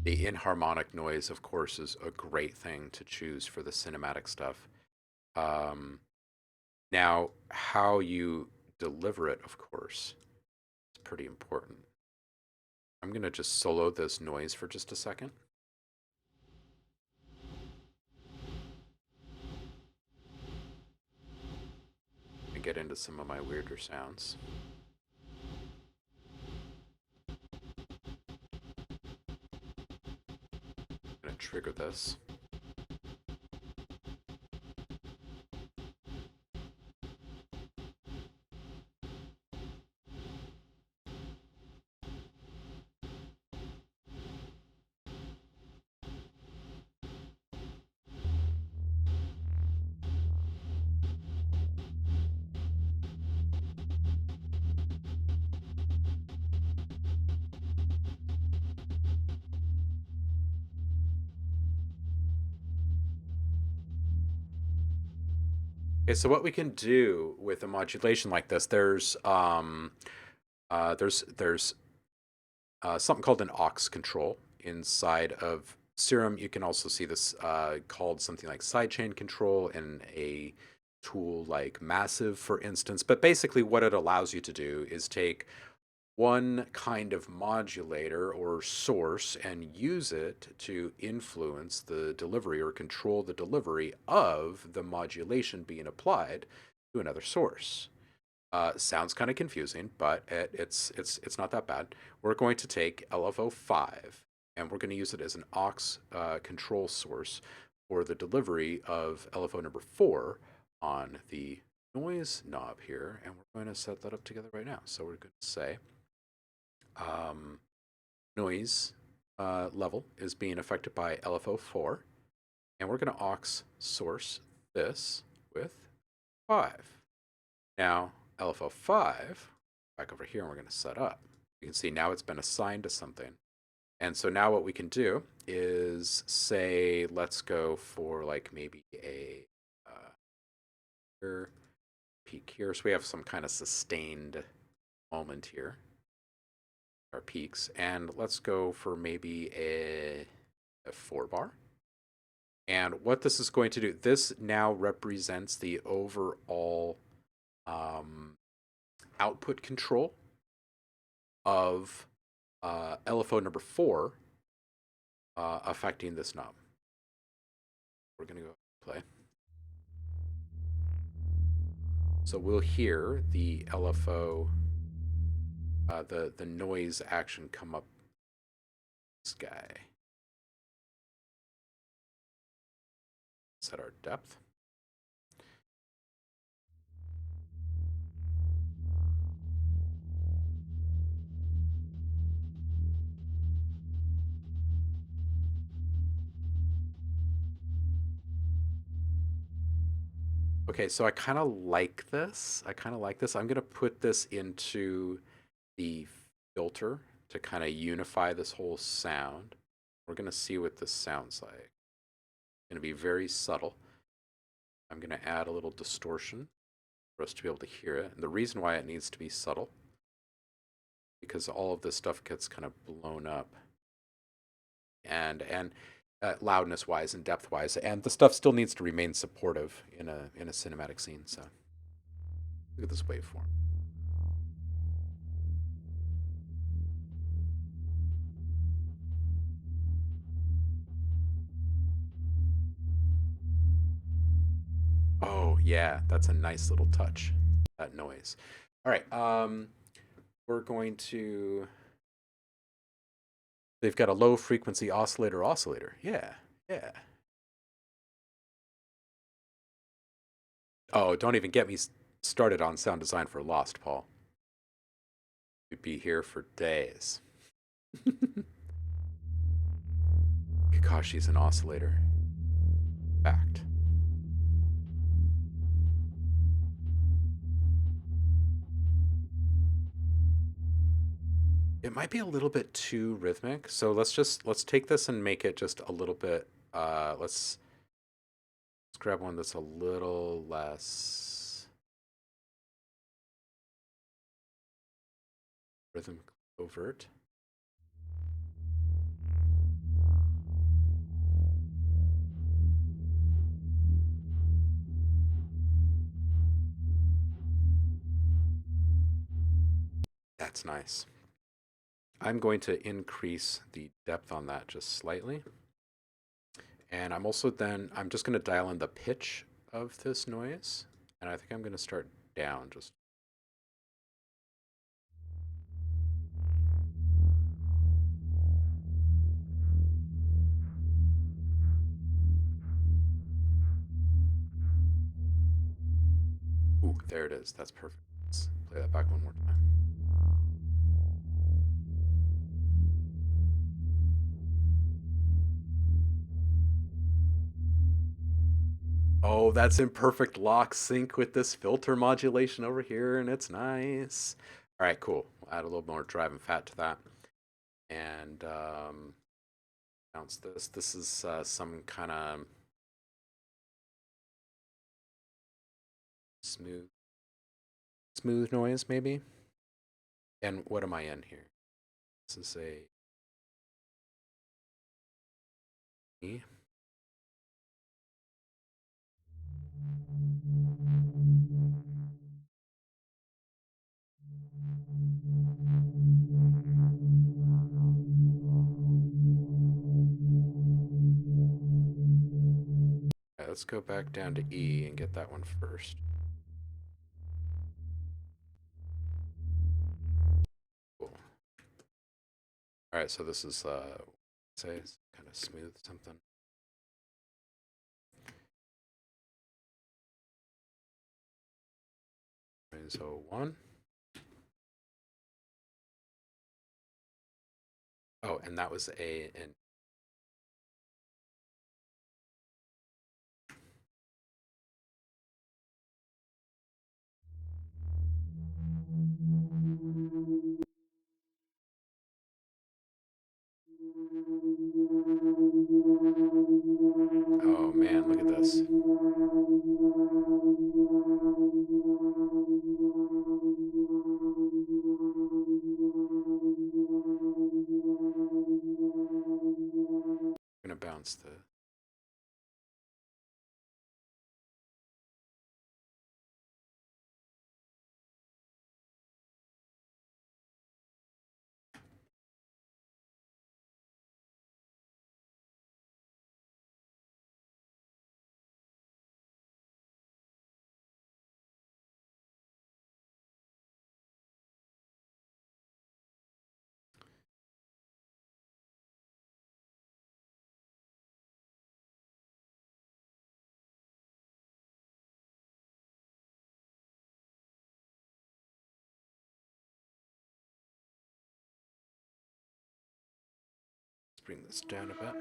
The inharmonic noise, of course, is a great thing to choose for the cinematic stuff. Now, how you deliver it, of course, is pretty important. I'm going to just solo this noise for just a second. And get into some of my weirder sounds. I'm going to trigger this. Okay, so what we can do with a modulation like this, there's something called an aux control inside of Serum. You can also see this called something like sidechain control in a tool like Massive, for instance. But basically, what it allows you to do is take one kind of modulator or source and use it to influence the delivery or control the delivery of the modulation being applied to another source. Sounds kind of confusing, but it's not that bad. We're going to take LFO5 and we're going to use it as an aux control source for the delivery of LFO number 4 on the noise knob here, and we're going to set that up together right now. So we're going to say um, noise level is being affected by LFO 4, and we're going to aux source this with 5. Now, LFO 5, back over here, and we're going to set up. You can see now it's been assigned to something. And so now what we can do is say, let's go for like maybe a peak here. So we have some kind of sustained moment here, our peaks. And let's go for maybe a 4 bar. And what this is going to do, this now represents the overall output control of LFO number 4 affecting this knob. We're going to go play. So we'll hear the LFO, the noise action come up this guy. Set our depth. Okay, so I kind of like this. I'm going to put this into the filter to kind of unify this whole sound. We're going to see what this sounds like. It's going to be very subtle. I'm going to add a little distortion for us to be able to hear it. And the reason why it needs to be subtle, because all of this stuff gets kind of blown up. And loudness wise and depth wise, and the stuff still needs to remain supportive in a cinematic scene. So look at this waveform. Oh yeah, that's a nice little touch, that noise. All right, we're going to. They've got a low frequency oscillator. Yeah, yeah. Oh, don't even get me started on sound design for Lost, Paul. We'd be here for days. Kakashi's an oscillator. Fact. It might be a little bit too rhythmic, so let's take this and make it just a little bit. Let's grab one that's a little less rhythm overt. That's nice. I'm going to increase the depth on that just slightly. And I'm just going to dial in the pitch of this noise. And I think I'm going to start down just. Ooh, there it is. That's perfect. Let's play that back one more time. Oh, that's in perfect lock sync with this filter modulation over here, and it's nice. All right, cool. We'll add a little more drive and fat to that. And bounce this. This is some kind of smooth noise, maybe. And what am I in here? This is a E. Right, let's go back down to E and get that one first. Cool. All right, so this is say kind of smooth something. So 1. Oh, and that was A and oh man, look at this. I'm gonna bounce the let's bring this down a bit.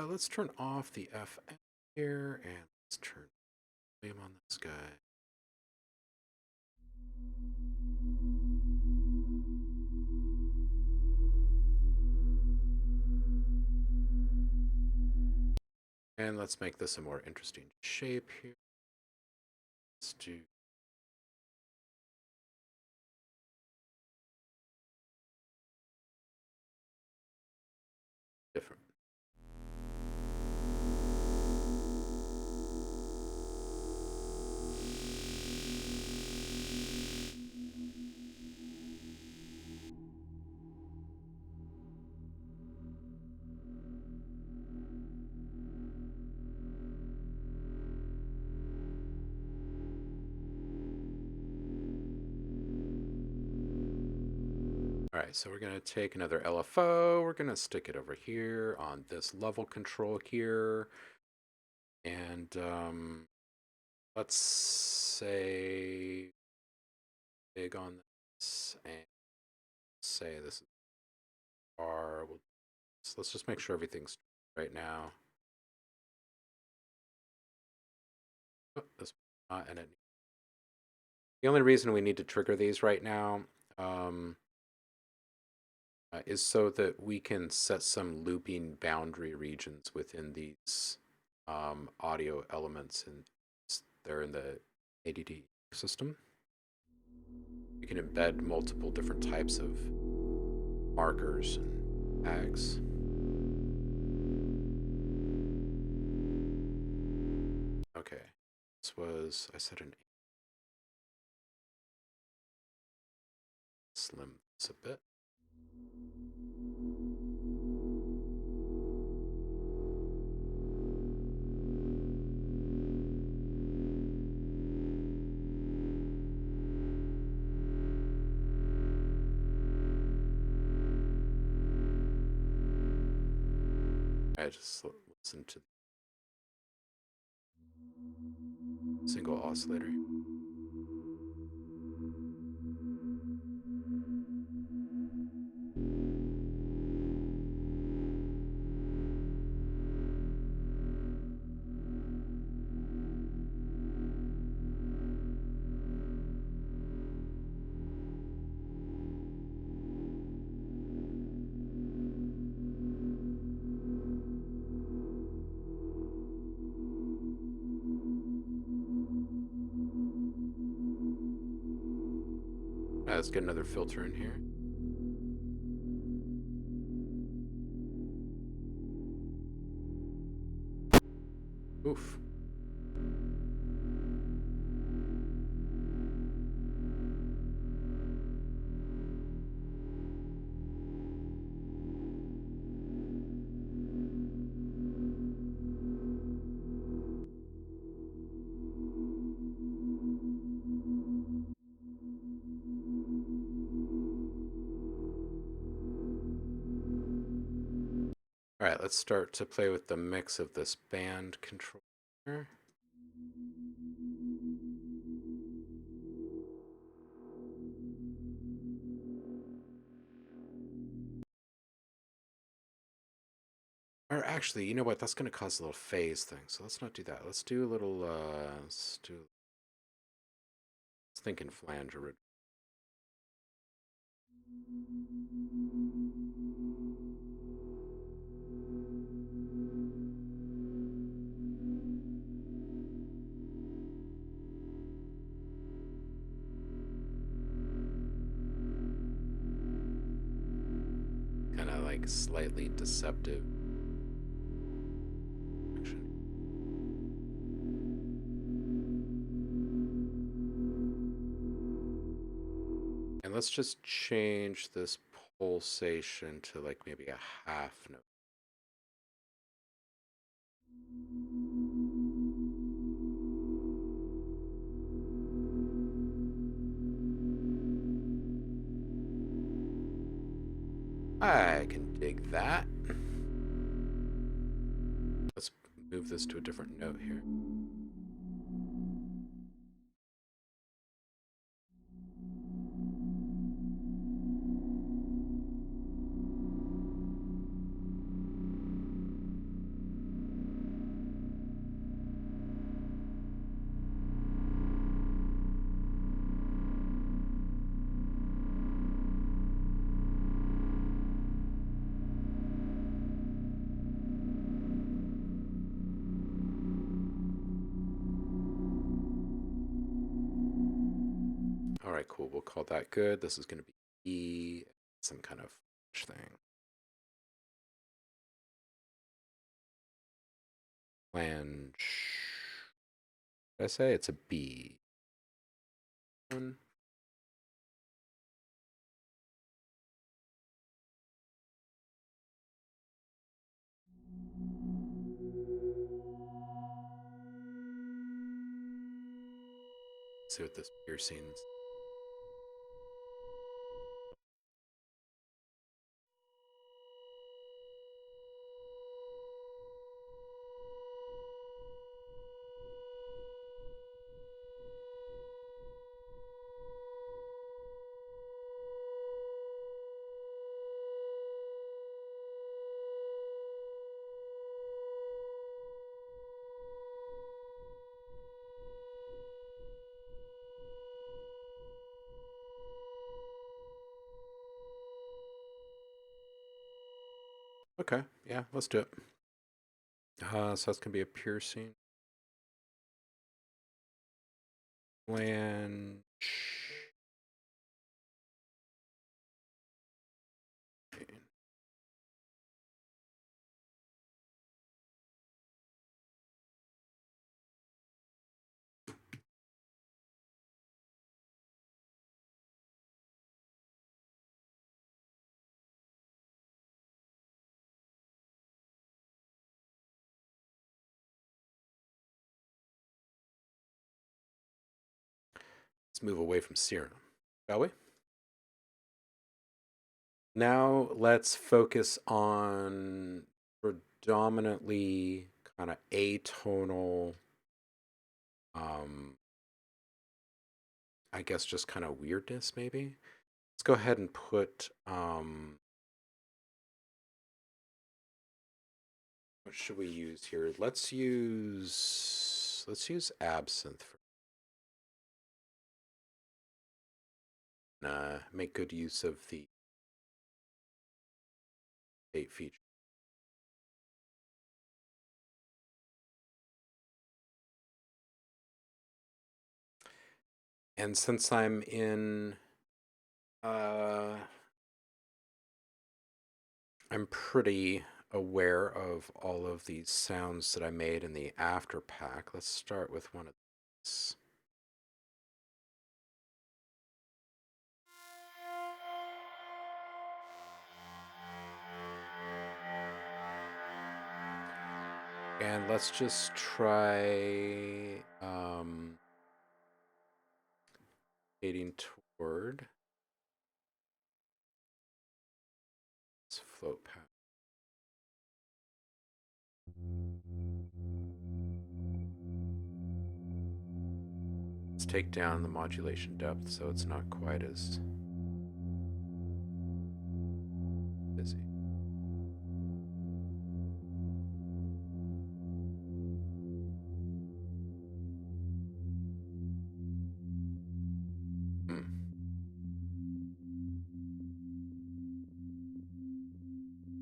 Let's turn off the FM here and let's turn volume on this guy. And let's make this a more interesting shape here. Let's do different. All right, so we're going to take another LFO. We're going to stick it over here on this level control here. And let's say big on this and say this is R. So let's just make sure everything's right now. Oh, this and it. The only reason we need to trigger these right now is so that we can set some looping boundary regions within these audio elements, and they're in the ADD system. We can embed multiple different types of markers and tags. Okay, this was, I said an slim this a bit. I just listen to single oscillator. let's get another filter in here. Oof. All right, let's start to play with the mix of this band controller. Or actually, you know what? That's going to cause a little phase thing. So let's not do that. Let's do a little, let's think in flange original. Kind of like slightly deceptive. And let's just change this pulsation to like maybe a half note. I can dig that. Let's move this to a different note here. All right, cool. We'll call that good. This is going to be E, some kind of thing. Flange. Did I say it's a B? One. See what this piercing's. Okay, yeah, let's do it. So that's gonna be a piercing. Flange. Let's move away from serum, shall we? Now let's focus on predominantly kind of atonal, I guess just kind of weirdness maybe. Let's go ahead and put, what should we use here? Let's use absinthe for make good use of the state feature. And since I'm in I'm pretty aware of all of these sounds that I made in the after pack. Let's start with one of these. And let's just try heading toward this float path. Let's take down the modulation depth so it's not quite as busy.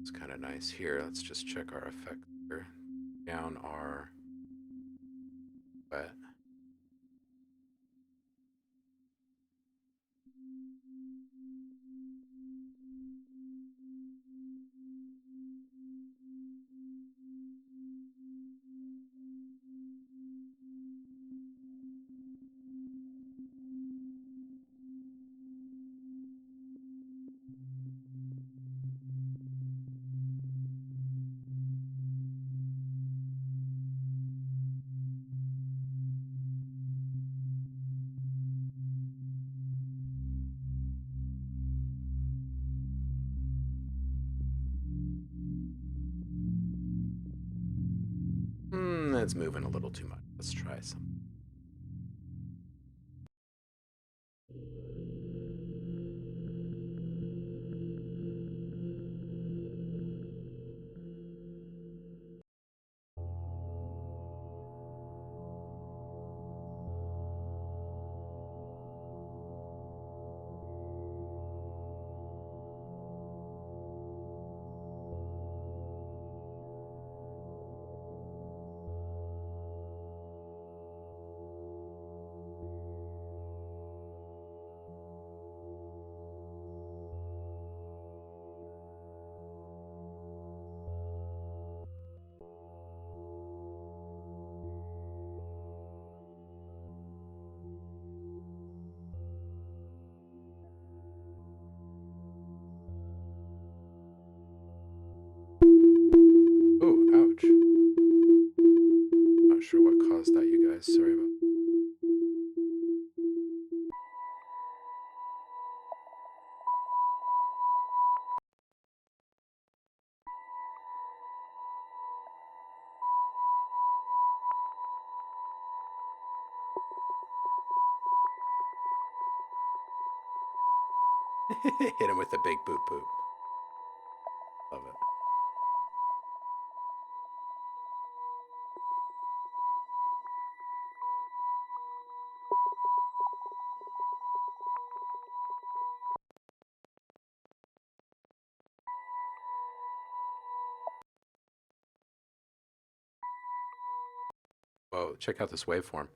It's kind of nice here. Let's just check our effect here. Down our wet. That's moving a little too much. Let's try some. Oh, ouch. Not sure what caused that, you guys. Sorry about that. Hit him with a big boop boop. Love it. Whoa, check out this waveform.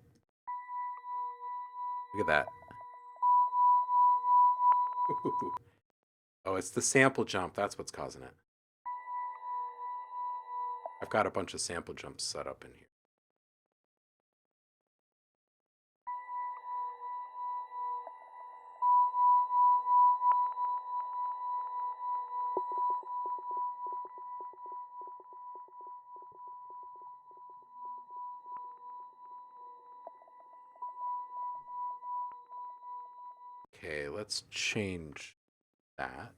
Look at that. Oh, it's the sample jump. That's what's causing it. I've got a bunch of sample jumps set up in here. Okay, let's change that.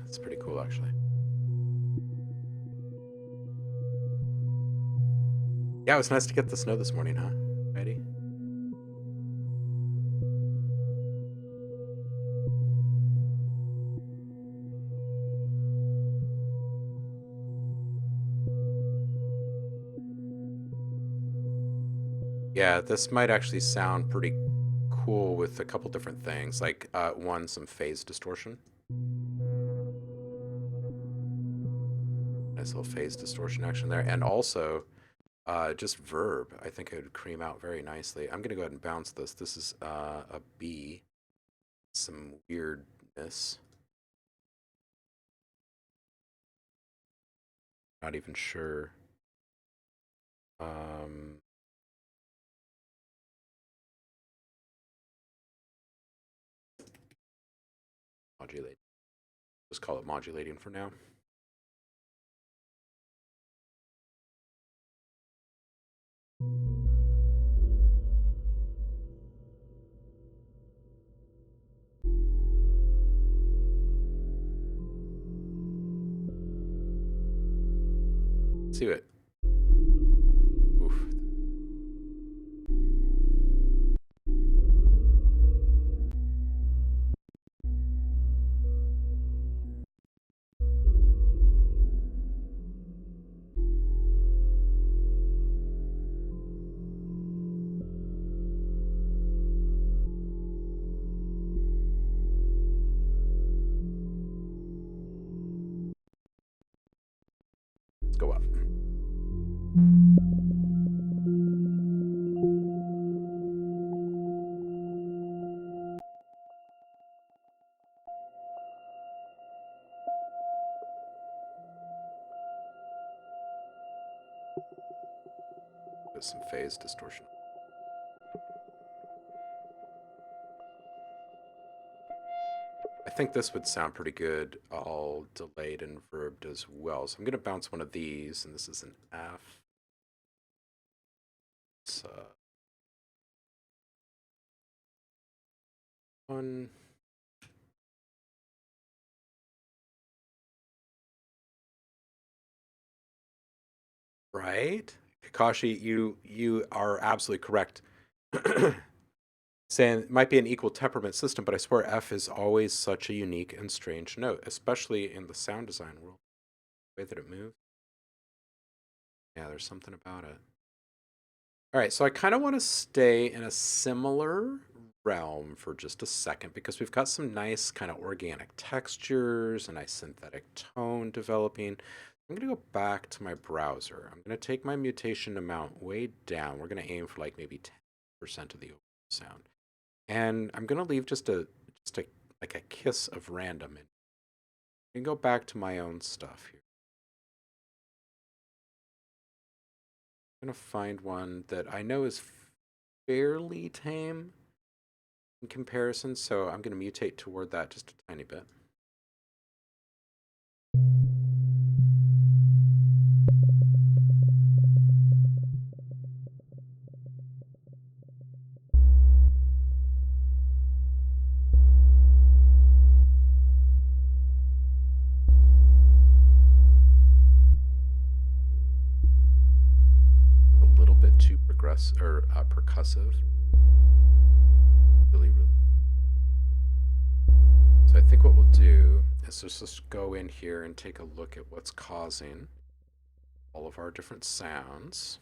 That's pretty cool, actually. Yeah, it was nice to get the snow this morning, huh, Eddie? Yeah, this might actually sound pretty cool with a couple different things. Like, one, some phase distortion. Nice little phase distortion action there. And also, just verb. I think it would cream out very nicely. I'm going to go ahead and bounce this. This is a B. Some weirdness. Not even sure. Modulate. Just call it modulating for now. Let's see it. Oof. Let's go up. There's some phase distortion. I think this would sound pretty good, all delayed and verbed as well. So I'm going to bounce one of these, and this is an F. It's one. Right? Kakashi, you are absolutely correct. Saying it might be an equal temperament system, but I swear F is always such a unique and strange note, especially in the sound design world. The way that it moves. Yeah, there's something about it. All right, so I kind of want to stay in a similar realm for just a second because we've got some nice kind of organic textures, a nice synthetic tone developing. I'm going to go back to my browser. I'm going to take my mutation amount way down. We're going to aim for like maybe 10% of the overall sound. And I'm going to leave just a like a kiss of random. And I can go back to my own stuff here. I'm going to find one that I know is fairly tame in comparison, so I'm going to mutate toward that just a tiny bit. A little bit too progressive or percussive. Really, really. So I think what we'll do is just go in here and take a look at what's causing all of our different sounds.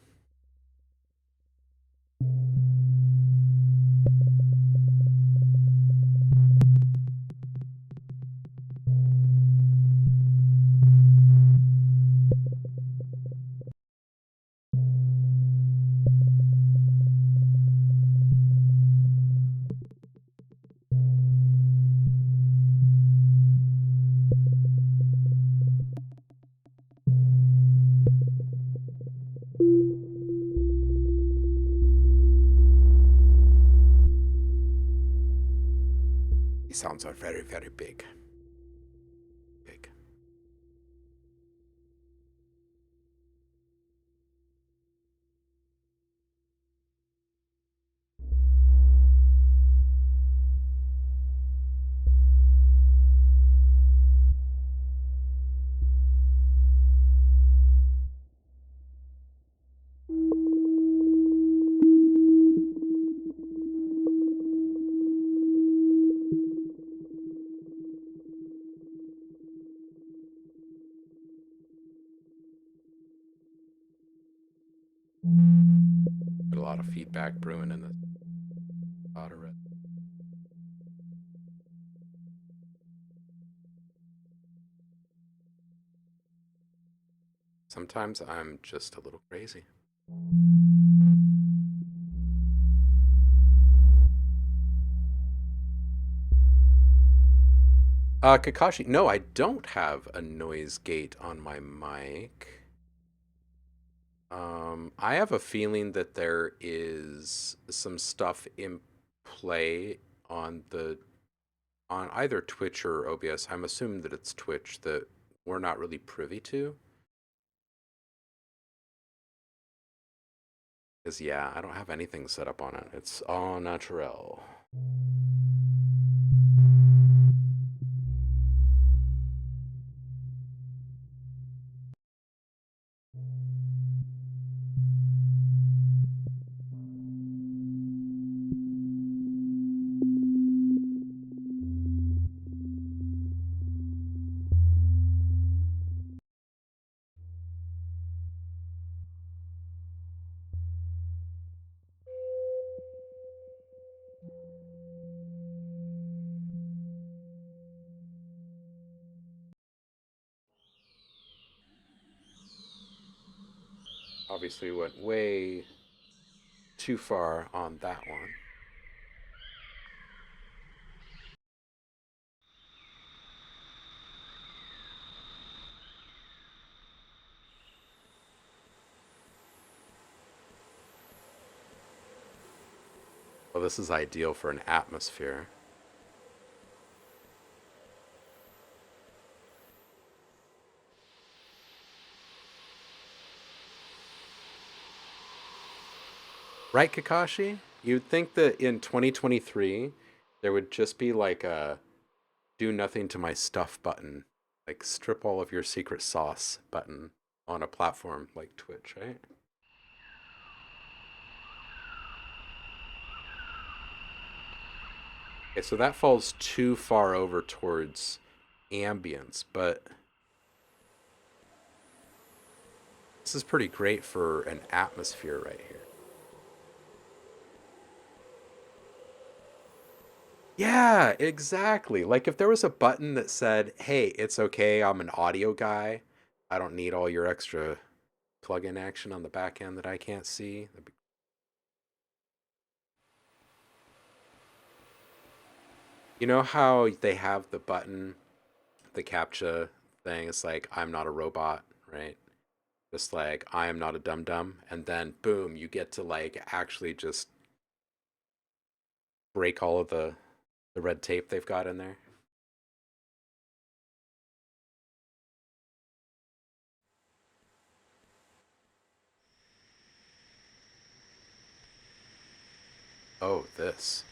These sounds are very, very big. Big. a lot of feedback brewing in this pod already. Sometimes I'm just a little crazy. Kakashi, no, I don't have a noise gate on my mic. I have a feeling that there is some stuff in play on the on either Twitch or OBS. I'm assuming that it's Twitch that we're not really privy to. Because yeah, I don't have anything set up on it. It's all natural. Obviously went way too far on that one. Well, this is ideal for an atmosphere. Right, Kakashi? You'd think that in 2023 there would just be like a do nothing to my stuff button, like strip all of your secret sauce button on a platform like Twitch, right? Okay, so that falls too far over towards ambience, but this is pretty great for an atmosphere right here. Yeah, exactly. Like if there was a button that said, "Hey, it's okay, I'm an audio guy. I don't need all your extra plug-in action on the back end that I can't see." You know how they have the button, the CAPTCHA thing? It's like, "I'm not a robot," right? Just like, "I am not a dum dum," and then boom, you get to like actually just break all of the red tape they've got in there. Oh, this.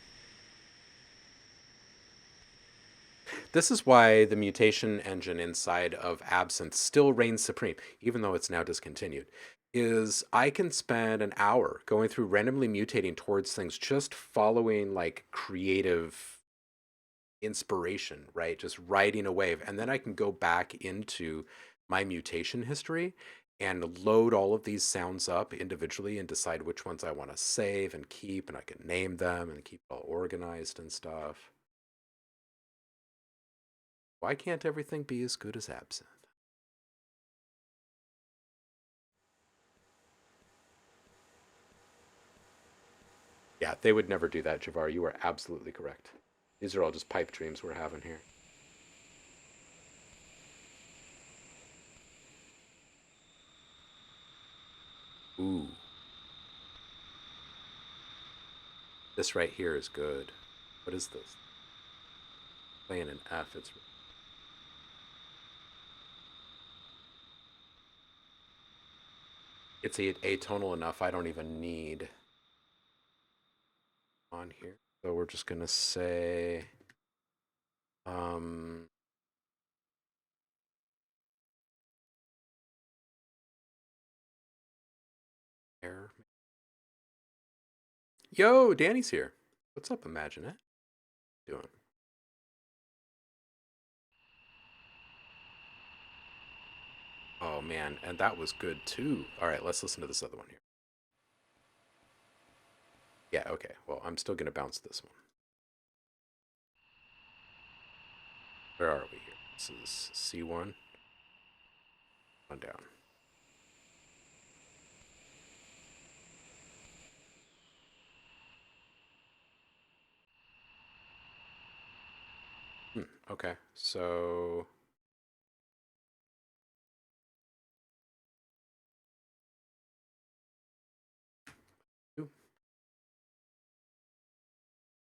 This is why the mutation engine inside of Absinthe still reigns supreme, even though it's now discontinued. Is I can spend an hour going through randomly mutating towards things, just following like creative inspiration, right? Just riding a wave. And then I can go back into my mutation history and load all of these sounds up individually and decide which ones I want to save and keep. And I can name them and keep it all organized and stuff. Why can't everything be as good as Absinthe? Yeah, they would never do that, Javar. You are absolutely correct. These are all just pipe dreams we're having here. Ooh, this right here is good. What is this? Playing an F. It's atonal enough. I don't even need on here. So we're just gonna say um air. Yo, Danny's here. What's up, Imagine It? Doing? Oh man, and that was good too. All right, let's listen to this other one here. Yeah, okay. Well, I'm still going to bounce this one. Where are we here? This is C1. On down. Okay, so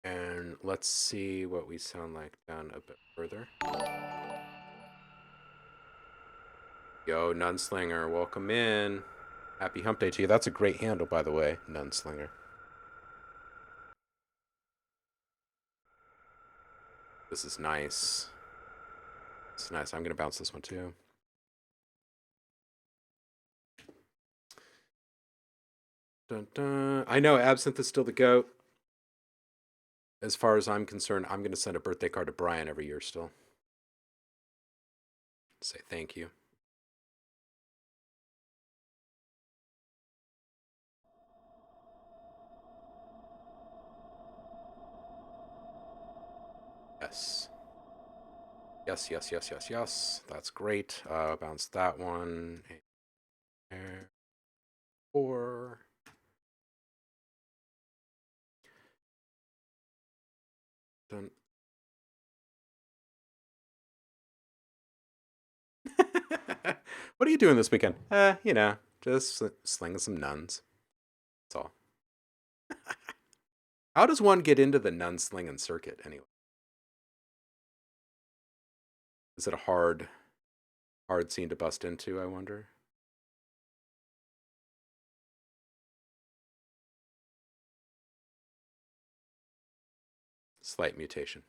and let's see what we sound like down a bit further. Yo, Nunslinger, welcome in. Happy Hump Day to you. That's a great handle, by the way, Nunslinger. This is nice. It's nice. I'm going to bounce this one too. Dun, dun. I know Absinthe is still the GOAT. As far as I'm concerned, I'm going to send a birthday card to Brian every year still. Say thank you. Yes. Yes, yes, yes, yes, yes. That's great. Bounce that one. And 4. Dun. What are you doing this weekend? Just slinging some nuns. That's all. How does one get into the nun slinging circuit anyway? Is it a hard scene to bust into, I wonder? Slight mutation.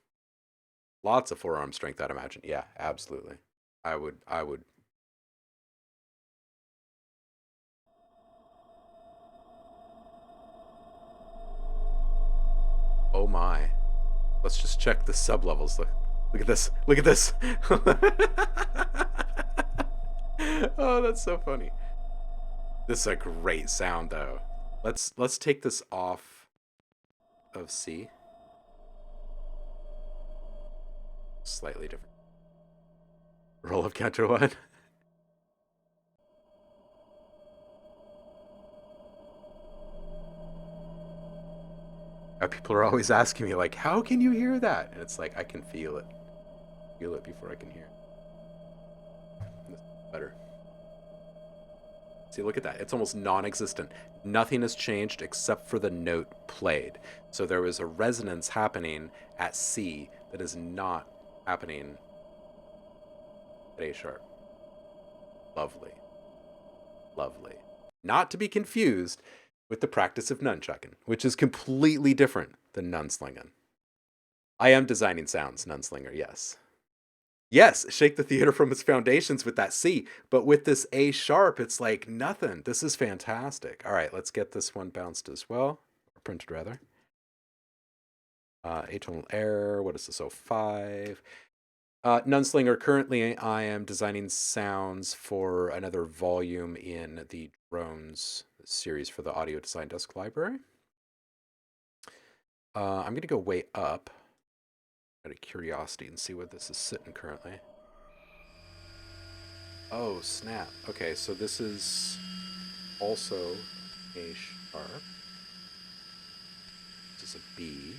Lots of forearm strength, I'd imagine. Yeah, absolutely. I would. Oh my. Let's just check the sub levels. Look at this. Look at this. Oh, that's so funny. This is a great sound though. Let's take this off of C. Slightly different. Roll of counter one. People are always asking me like, how can you hear that? And it's like, I can feel it. Feel it before I can hear it. This is better. See, look at that. It's almost non-existent. Nothing has changed except for the note played. So there was a resonance happening at C that is not happening at A sharp. Lovely. Lovely. Not to be confused with the practice of nunchucking, which is completely different than nunslinging. I am designing sounds, nunslinger, yes. Yes, shake the theater from its foundations with that C, but with this A sharp, it's like nothing. This is fantastic. All right, let's get this one bounced as well, or printed rather. Atonal error, what is this, 05? Nunslinger, currently I am designing sounds for another volume in the drones series for the audio design desk library. I'm going to go way up out of curiosity and see what this is sitting currently. Oh, snap. Okay, so this is also a sharp. This is a B.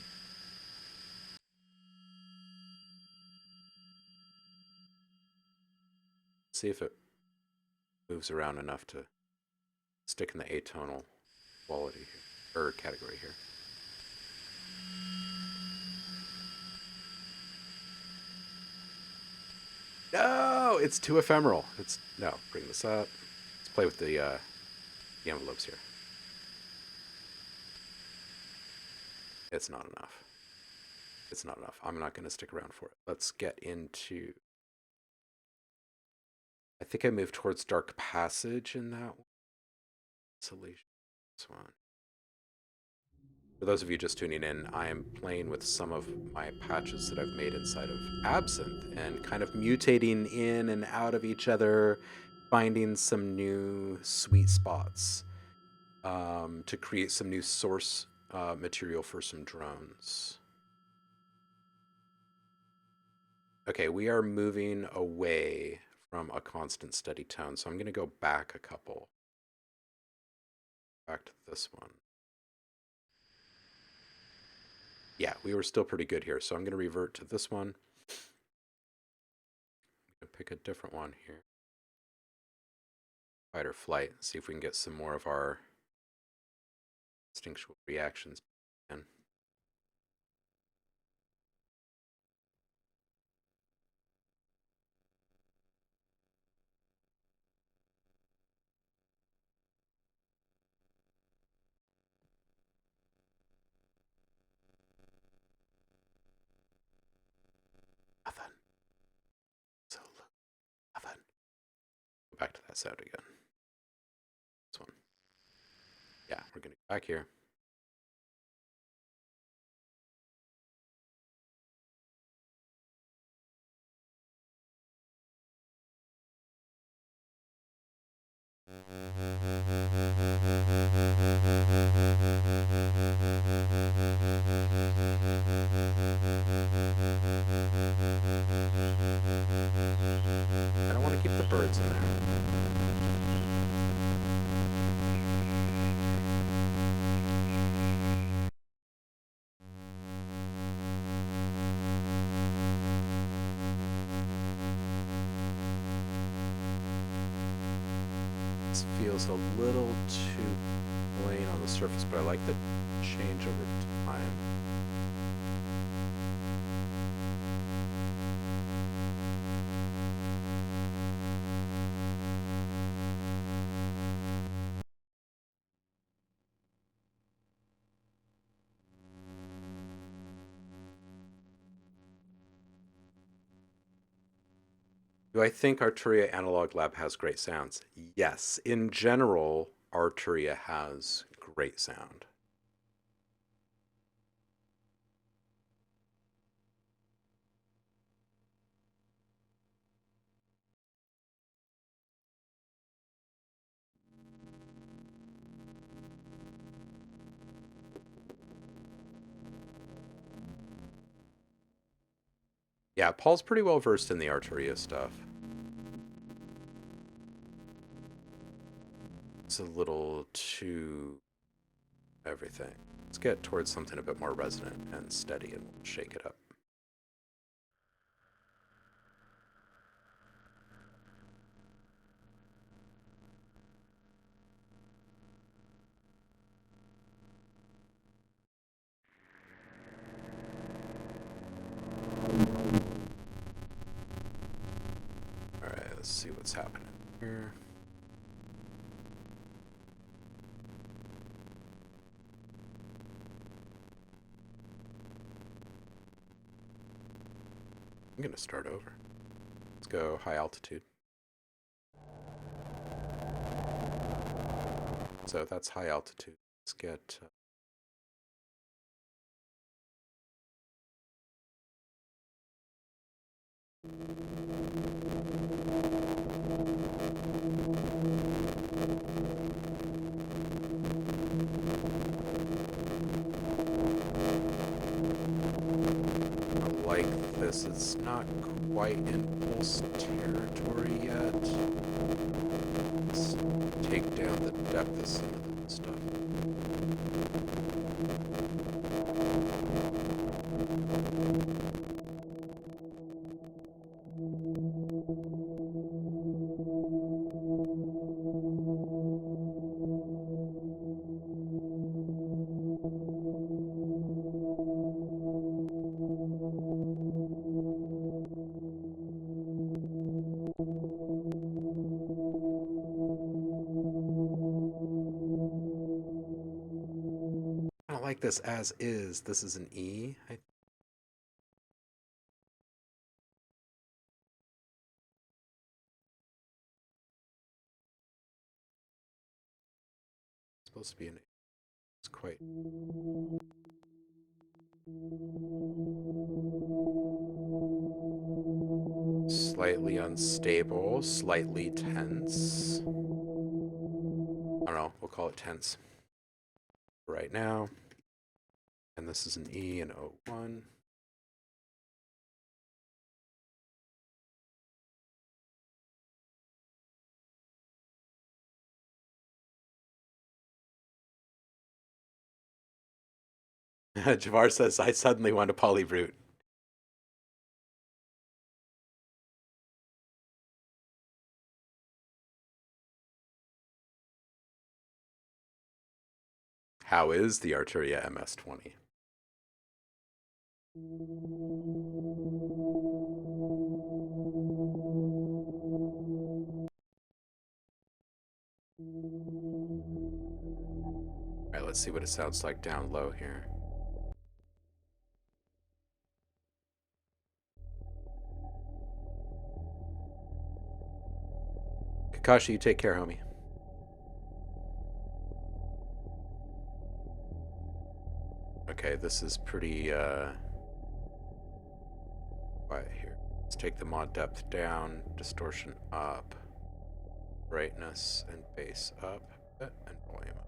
See if it moves around enough to stick in the atonal quality here, or category here. No, it's too ephemeral. No, bring this up. Let's play with the envelopes here. It's not enough. It's not enough. I'm not going to stick around for it. Let's get into... I think I moved towards Dark Passage in that one. Isolation. This one. For those of you just tuning in, I am playing with some of my patches that I've made inside of Absinthe and kind of mutating in and out of each other, finding some new sweet spots to create some new source material for some drones. Okay, we are moving away from a constant steady tone, so I'm going to go back a couple. Back to this one. Yeah, we were still pretty good here, so I'm going to revert to this one. I'm going to pick a different one here. Fight or flight, see if we can get some more of our instinctual reactions in. Nothing. So nothing. Go back to that sound again. This one. Yeah, we're going to go back here. I don't want to keep the birds in there. This feels a little too plain on the surface, but I like the change over time. Do I think Arturia Analog Lab has great sounds? Yes. In general, Arturia has great sound. Yeah, Paul's pretty well versed in the Arturia stuff. It's a little too everything. Let's get towards something a bit more resonant and steady, and we'll shake it up. Alright, let's see what's happening here. I'm going to start over. Let's go high altitude. So that's high altitude. Let's get... I like this. It's not quite in pulse territory yet. Let's take down the depth of some of the stuff. I don't like this as is. This is an E. It's supposed to be an A. It's quite... Slightly unstable, slightly tense. I don't know, we'll call it tense right now. And this is an E and O1. Javar says, I suddenly want a polyroot. How is the Arturia MS-20? All right, let's see what it sounds like down low here. Kakashi, you take care, homie. Okay, this is pretty quiet here. Let's take the mod depth down, distortion up, brightness and bass up, and volume up.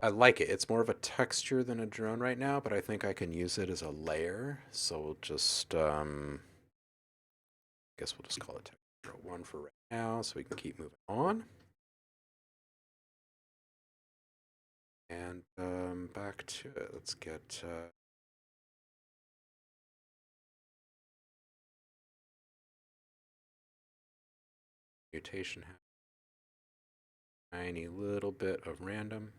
I like it. It's more of a texture than a drone right now, but I think I can use it as a layer. So we'll just, guess we'll just call it texture 1 for right now so we can keep moving on. And back to it. Let's get mutation, tiny little bit of random.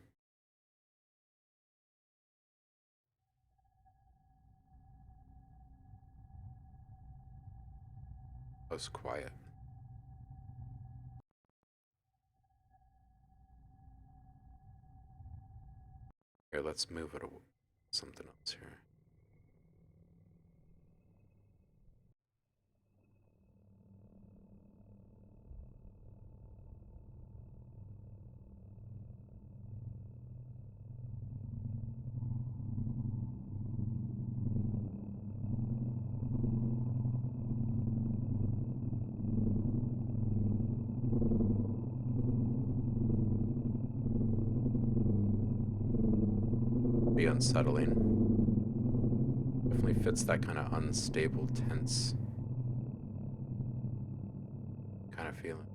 Was quiet. Here, let's move it away. Something else here. Be unsettling. Definitely fits that kind of unstable, tense kind of feeling.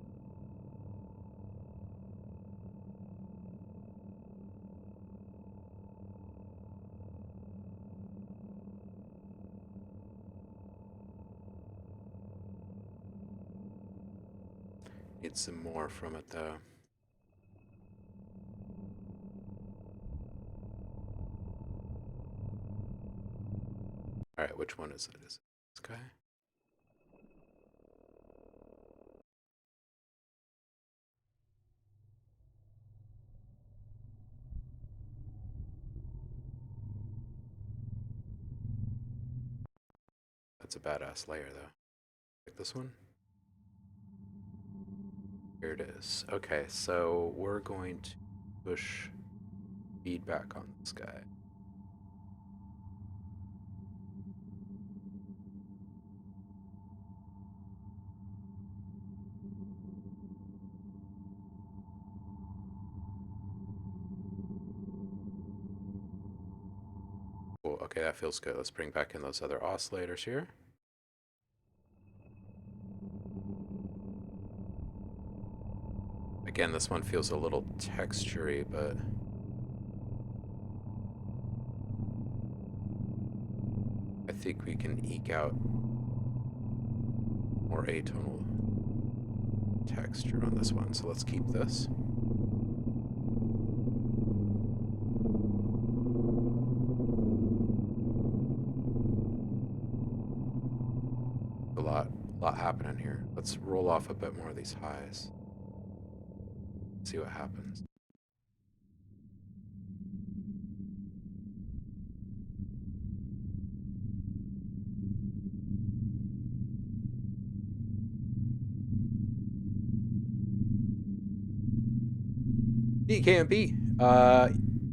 Need some more from it though. All right, which one is it? Is it this guy? That's a badass layer though. Like this one? Here it is. Okay, so we're going to push feedback on this guy. Cool. Okay, that feels good. Let's bring back in those other oscillators here. Again, this one feels a little textury, but I think we can eke out more atonal texture on this one. So let's keep this. A lot happening here. Let's roll off a bit more of these highs. See what happens. DKMP.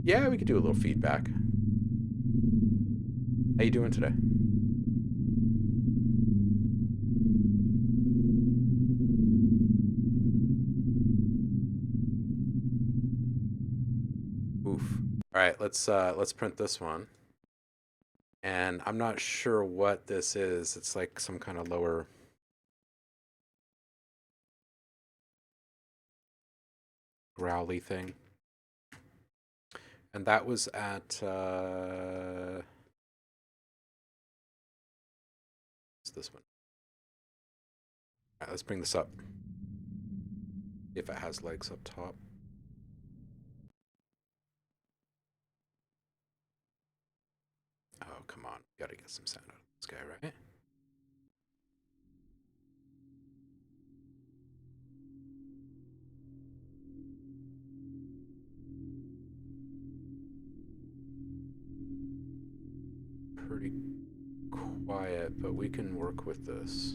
Yeah, we could do a little feedback. How you doing today? Oof. All right, let's print this one. And I'm not sure what this is. It's like some kind of lower growly thing. And that was at what's this one? All right, let's bring this up. See if it has legs up top. Oh, come on. Gotta get some sound out of this guy, right? Pretty quiet, but we can work with this.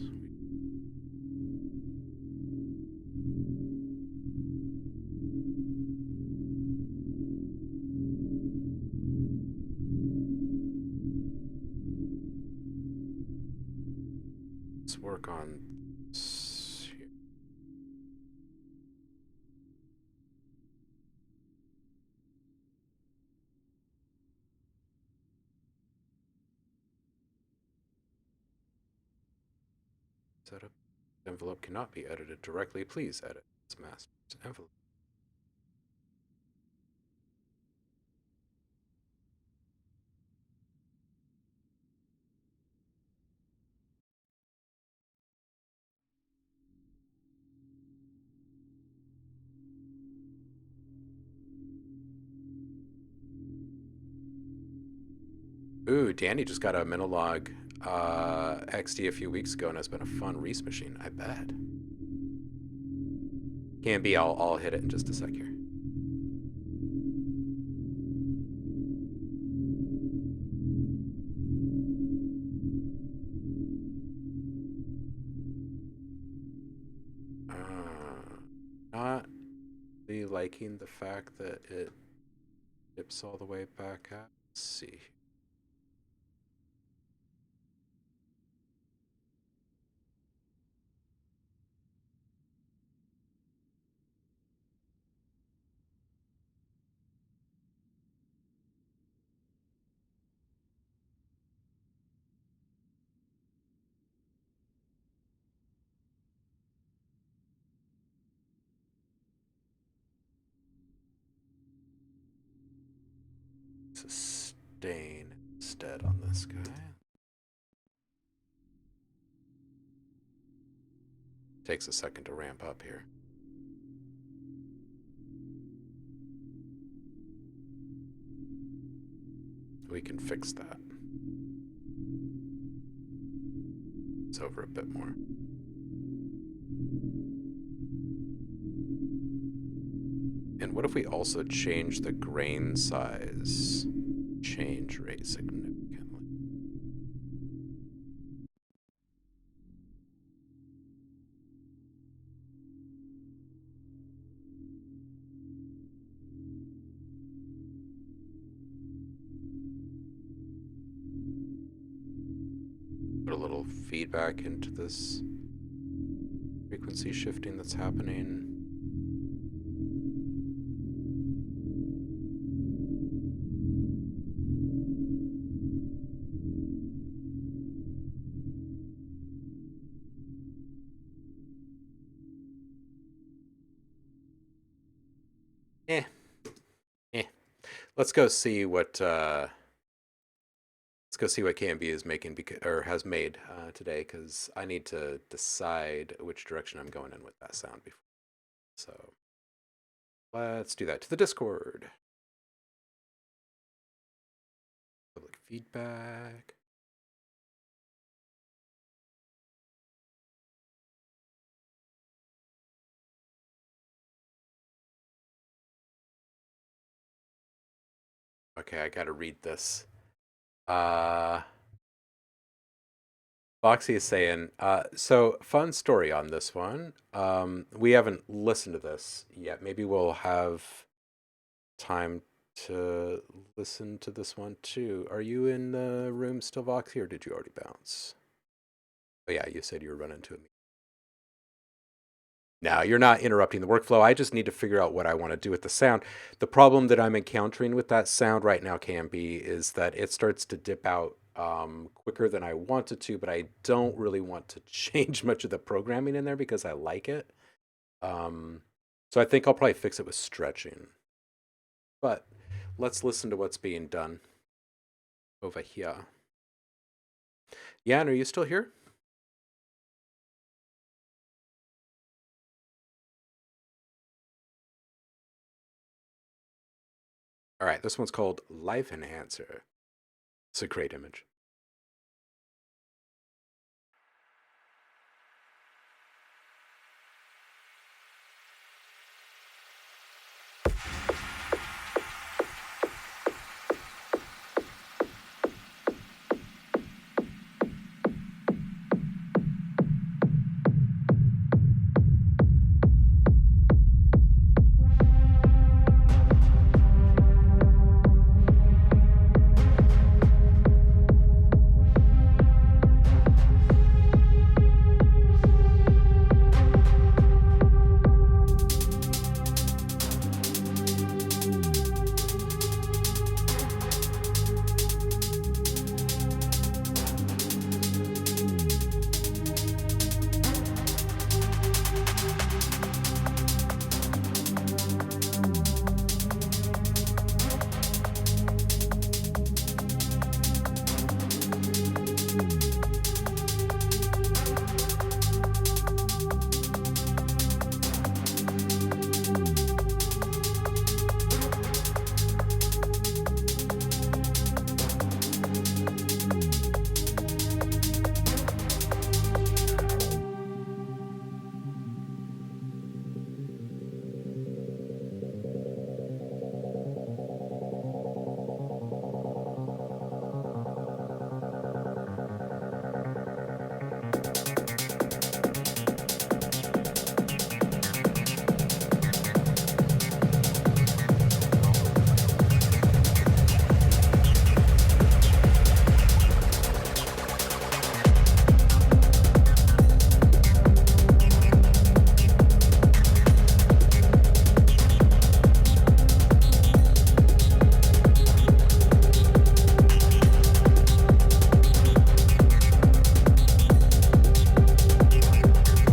Let's work on this here. Setup. Envelope cannot be edited directly. Please edit its master's envelope. Ooh, Danny just got a Minilog XD a few weeks ago, and it's been a fun Reese machine. I bet. Can be. I'll hit it in just a sec here. Not really liking the fact that it dips all the way back out. Let's see. Sustain instead on this guy. Takes a second to ramp up here. We can fix that. It's over a bit more. And what if we also change the grain size change rate significantly? Put a little feedback into this frequency shifting that's happening. Eh, eh. Let's go see what KMB is making or has made today, because I need to decide which direction I'm going in with that sound before. So let's do that to the Discord. Public feedback. Okay, I gotta read this. Foxy is saying, so fun story on this one. We haven't listened to this yet. Maybe we'll have time to listen to this one too. Are you in the room still, Voxy, or did you already bounce? Oh yeah, you said you were running to a meeting. No, you're not interrupting the workflow. I just need to figure out what I want to do with the sound. The problem that I'm encountering with that sound right now, Camby, is that it starts to dip out quicker than I want it to, but I don't really want to change much of the programming in there because I like it. Um, so I think I'll probably fix it with stretching. But let's listen to what's being done over here. Jan, are you still here? All right, this one's called Life Enhancer. It's a great image.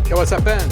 Yo, what's up, Ben?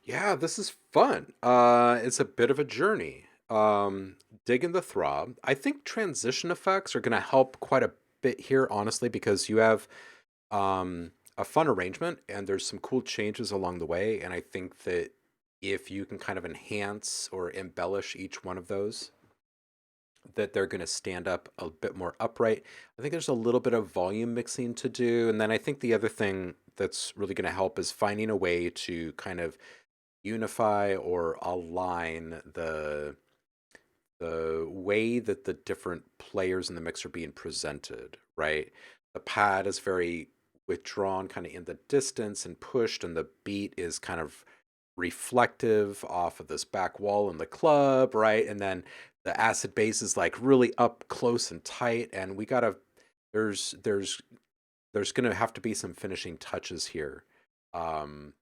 Yeah, this is fun. It's a bit of a journey. Digging the throb. I think transition effects are going to help quite a bit here, honestly, because you have a fun arrangement and there's some cool changes along the way. And I think that if you can kind of enhance or embellish each one of those, that they're going to stand up a bit more upright. I think there's a little bit of volume mixing to do. And then I think the other thing that's really going to help is finding a way to kind of unify or align the way that the different players in the mix are being presented, right? The pad is very withdrawn, kind of in the distance and pushed, and the beat is kind of reflective off of this back wall in the club, right? And then the acid bass is like really up close and tight, and we gotta there's there's there's gonna have to be some finishing touches here. Um,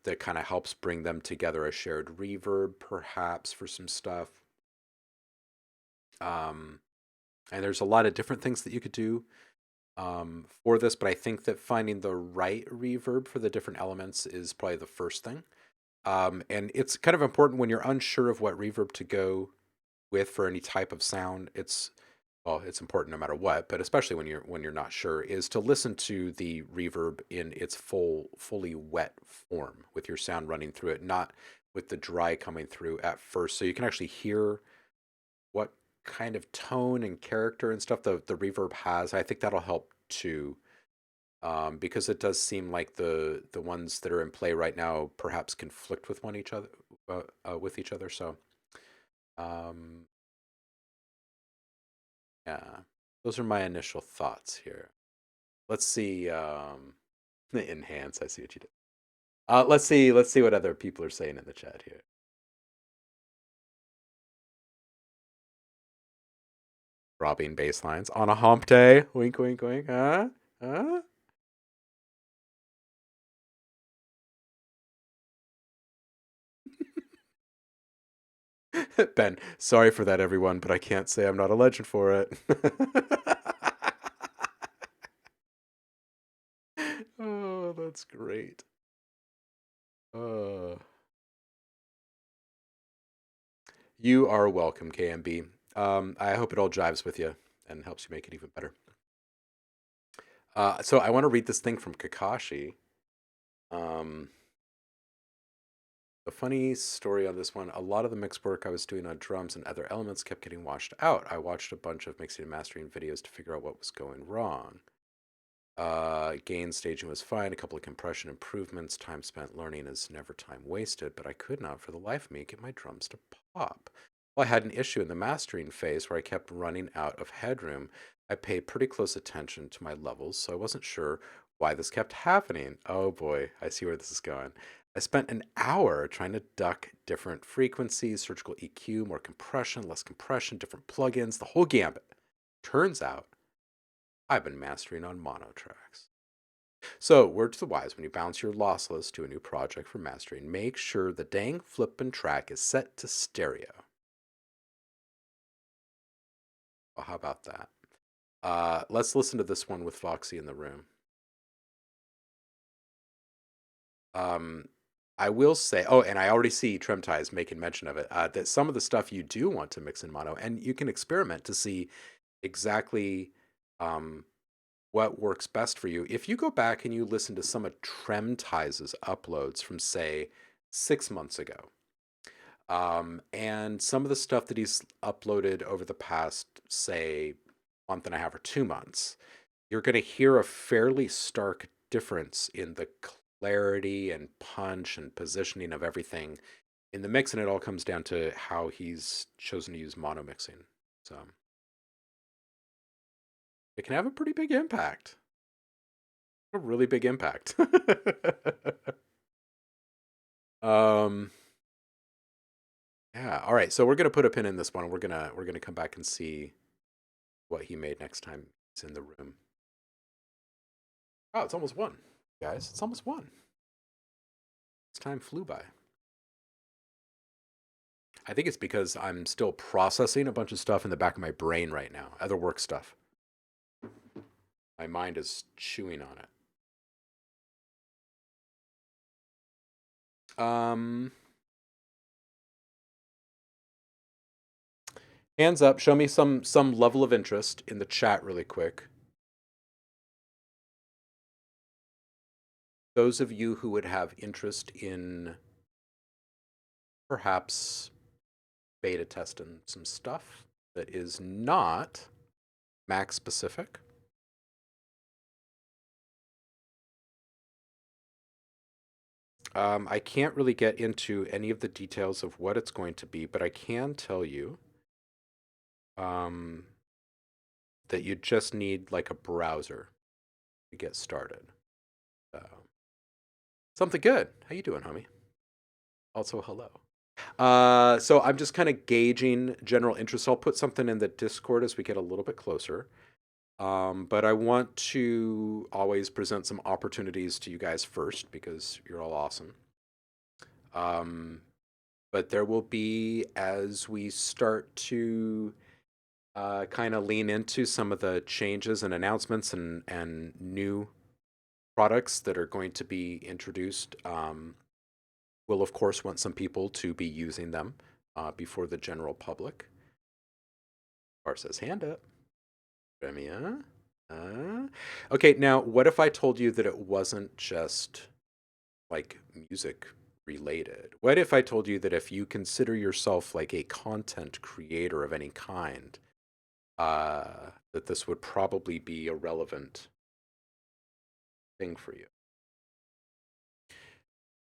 that kind of helps bring them together, a shared reverb perhaps for some stuff. Um, and there's a lot of different things that you could do for this, but I think that finding the right reverb for the different elements is probably the first thing. And it's kind of important when you're unsure of what reverb to go with for any type of sound. It's important no matter what, but especially when you're not sure, is to listen to the reverb in its fully wet form with your sound running through it, not with the dry coming through at first, so you can actually hear what kind of tone and character and stuff the reverb has. I think that'll help too, because it does seem like the ones that are in play right now perhaps conflict with with each other. So um, yeah, those are my initial thoughts here. Let's see. Enhance. I see what you did. Let's see what other people are saying in the chat here. Robbing bass lines on a hump day. Wink, wink, wink. Huh? Huh? Ben, sorry for that, everyone, but I can't say I'm not a legend for it. Oh, that's great. Uh, you are welcome, KMB. I hope it all jives with you and helps you make it even better. So I want to read this thing from Kakashi. Um, a funny story on this one. A lot of the mix work I was doing on drums and other elements kept getting washed out. I watched a bunch of mixing and mastering videos to figure out what was going wrong. Gain staging was fine, a couple of compression improvements, time spent learning is never time wasted, but I could not for the life of me get my drums to pop. Well, I had an issue in the mastering phase where I kept running out of headroom. I paid pretty close attention to my levels, so I wasn't sure why this kept happening. Oh boy, I see where this is going. I spent an hour trying to duck different frequencies, surgical EQ, more compression, less compression, different plugins, the whole gambit. Turns out I've been mastering on mono tracks. So, word to the wise, when you bounce your lossless to a new project for mastering, make sure the dang flippin' track is set to stereo. Well, how about that? Let's listen to this one with Foxy in the room. Um, I will say, oh, and I already see Tremties making mention of it, that some of the stuff you do want to mix in mono, and you can experiment to see exactly um, what works best for you. If you go back and you listen to some of Tremtize's uploads from, say, 6 months ago, and some of the stuff that he's uploaded over the past, say, month and a half or 2 months, you're going to hear a fairly stark difference in the clarity and punch and positioning of everything in the mix, and it all comes down to how he's chosen to use mono mixing. So it can have a pretty big impact. A really big impact. um yeah, all right. So we're gonna put a pin in this one. We're gonna come back and see what he made next time he's in the room. Oh, it's almost one, guys. It's almost one. This time flew by. I think it's because I'm still processing a bunch of stuff in the back of my brain right now, other work stuff. My mind is chewing on it. Hands up. Show me some level of interest in the chat, really quick. Those of you who would have interest in perhaps beta testing some stuff that is not Mac specific. I can't really get into any of the details of what it's going to be, but I can tell you um, that you just need like a browser to get started. So, something good. How you doing, homie? Also, hello. So I'm just kind of gauging general interest. I'll put something in the Discord as we get a little bit closer. But I want to always present some opportunities to you guys first because you're all awesome. Um, but there will be, as we start to kind of lean into some of the changes and announcements and new products that are going to be introduced, we'll of course want some people to be using them before the general public. Bar says hand up. Remia. Okay, now what if I told you that it wasn't just like music related? What if I told you that if you consider yourself like a content creator of any kind, that this would probably be a relevant thing for you?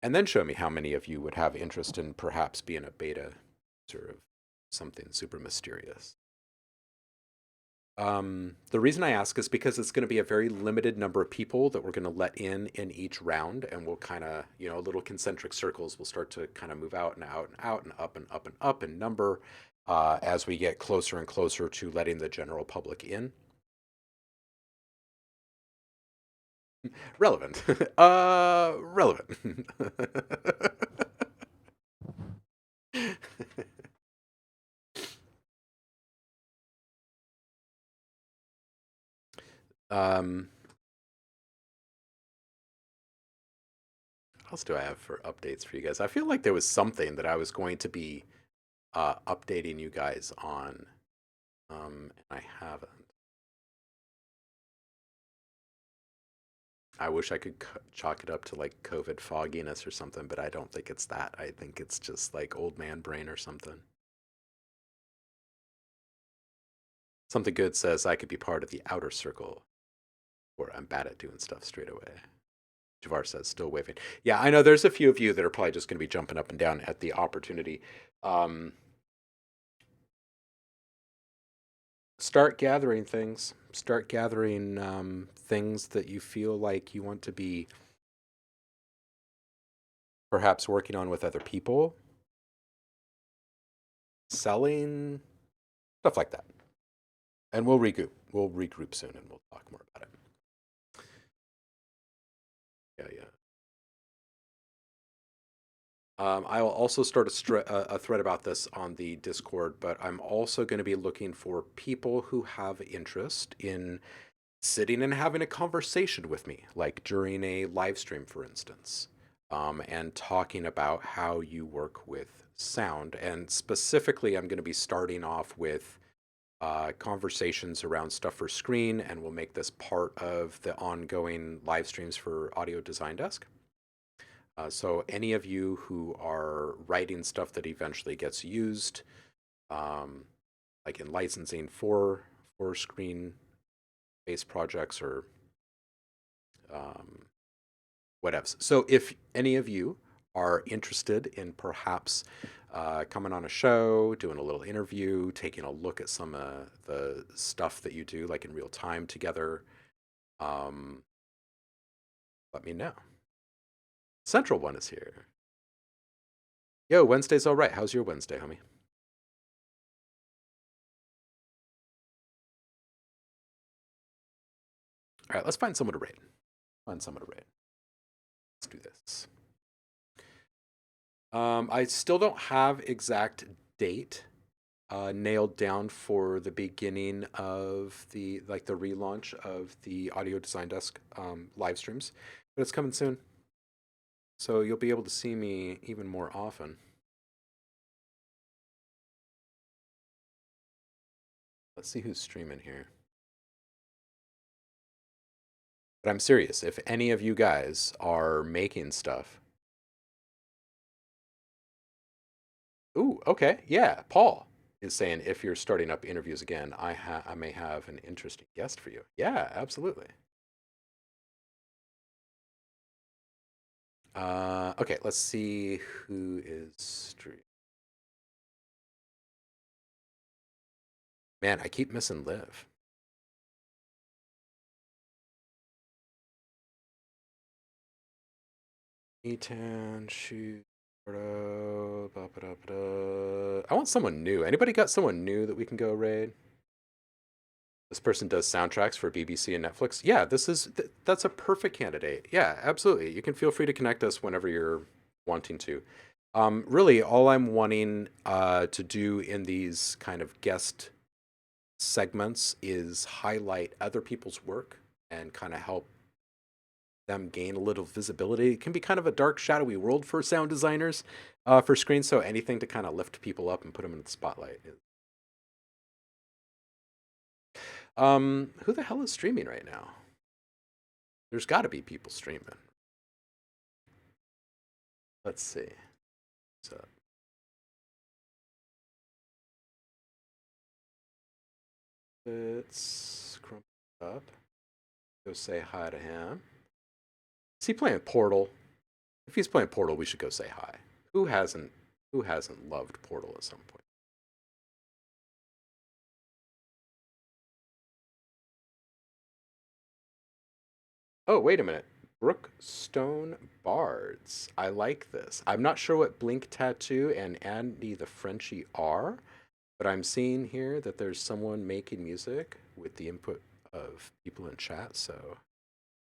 And then show me how many of you would have interest in perhaps being a beta user of something super mysterious. The reason I ask is because it's going to be a very limited number of people that we're going to let in each round, and we'll kind of, little concentric circles will start to kind of move out and out and out and up and up and up in number as we get closer and closer to letting the general public in. Relevant. Relevant. um, what else do I have for updates for you guys? I feel like there was something that I was going to be updating you guys on, and I haven't. I wish I could chalk it up to like COVID fogginess or something, but I don't think it's that. I think it's just like old man brain or something. Something good says I could be part of the outer circle, or I'm bad at doing stuff straight away. Javar says, still waving. Yeah, I know there's a few of you that are probably just going to be jumping up and down at the opportunity. Start gathering things. Start gathering things that you feel like you want to be perhaps working on with other people, selling, stuff like that. And we'll regroup. We'll regroup soon and we'll talk more about it. Yeah, yeah. I will also start a thread about this on the Discord, but I'm also going to be looking for people who have interest in sitting and having a conversation with me, like during a live stream, for instance, and talking about how you work with sound. And specifically, I'm going to be starting off with conversations around stuff for screen, and we'll make this part of the ongoing live streams for Audio Design Desk. So any of you who are writing stuff that eventually gets used, like in licensing for screen-based projects or whatevs. So if any of you are interested in perhaps coming on a show, doing a little interview, taking a look at some of the stuff that you do, like in real time together, let me know. Central One is here. Yo, Wednesday's all right. How's your Wednesday, homie? All right, let's find someone to raid. Find someone to raid. Let's do this. I still don't have exact date nailed down for the beginning of the relaunch of the Audio Design Desk live streams, but it's coming soon. So you'll be able to see me even more often. Let's see who's streaming here. But I'm serious, if any of you guys are making stuff. Ooh, okay. Yeah, Paul. is saying if you're starting up interviews again, I may have an interesting guest for you. Yeah, absolutely. Okay, let's see who is stream. Man, I keep missing Liv. Etan, shoot, I want someone new. Anybody got someone new that we can go raid? This person does soundtracks for BBC and Netflix. Yeah, that's a perfect candidate. Yeah, absolutely. You can feel free to connect us whenever you're wanting to. Really, all I'm wanting to do in these kind of guest segments is highlight other people's work and kind of help them gain a little visibility. It can be kind of a dark, shadowy world for sound designers for screens, so anything to kind of lift people up and put them in the spotlight. Who the hell is streaming right now? There's got to be people streaming. Let's see. So let's crump up. Go say hi to him. Is he playing Portal? If he's playing Portal, we should go say hi. Who hasn't? Who hasn't loved Portal at some point? Oh, wait a minute. Brookstone Bards. I like this. I'm not sure what Blink Tattoo and Andy the Frenchie are, but I'm seeing here that there's someone making music with the input of people in chat, so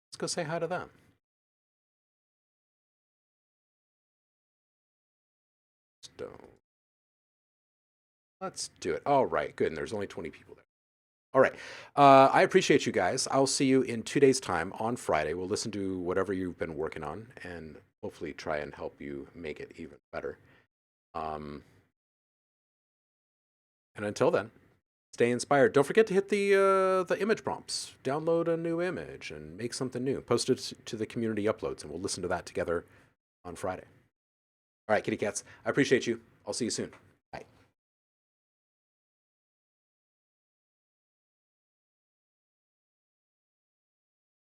let's go say hi to them. Stone. Let's do it. All right, good. And there's only 20 people there. All right. I appreciate you guys. I'll see you in 2 days' time on Friday. We'll listen to whatever you've been working on and hopefully try and help you make it even better. And until then, stay inspired. Don't forget to hit the image prompts. Download a new image and make something new. Post it to the community uploads, and we'll listen to that together on Friday. All right, kitty cats. I appreciate you. I'll see you soon.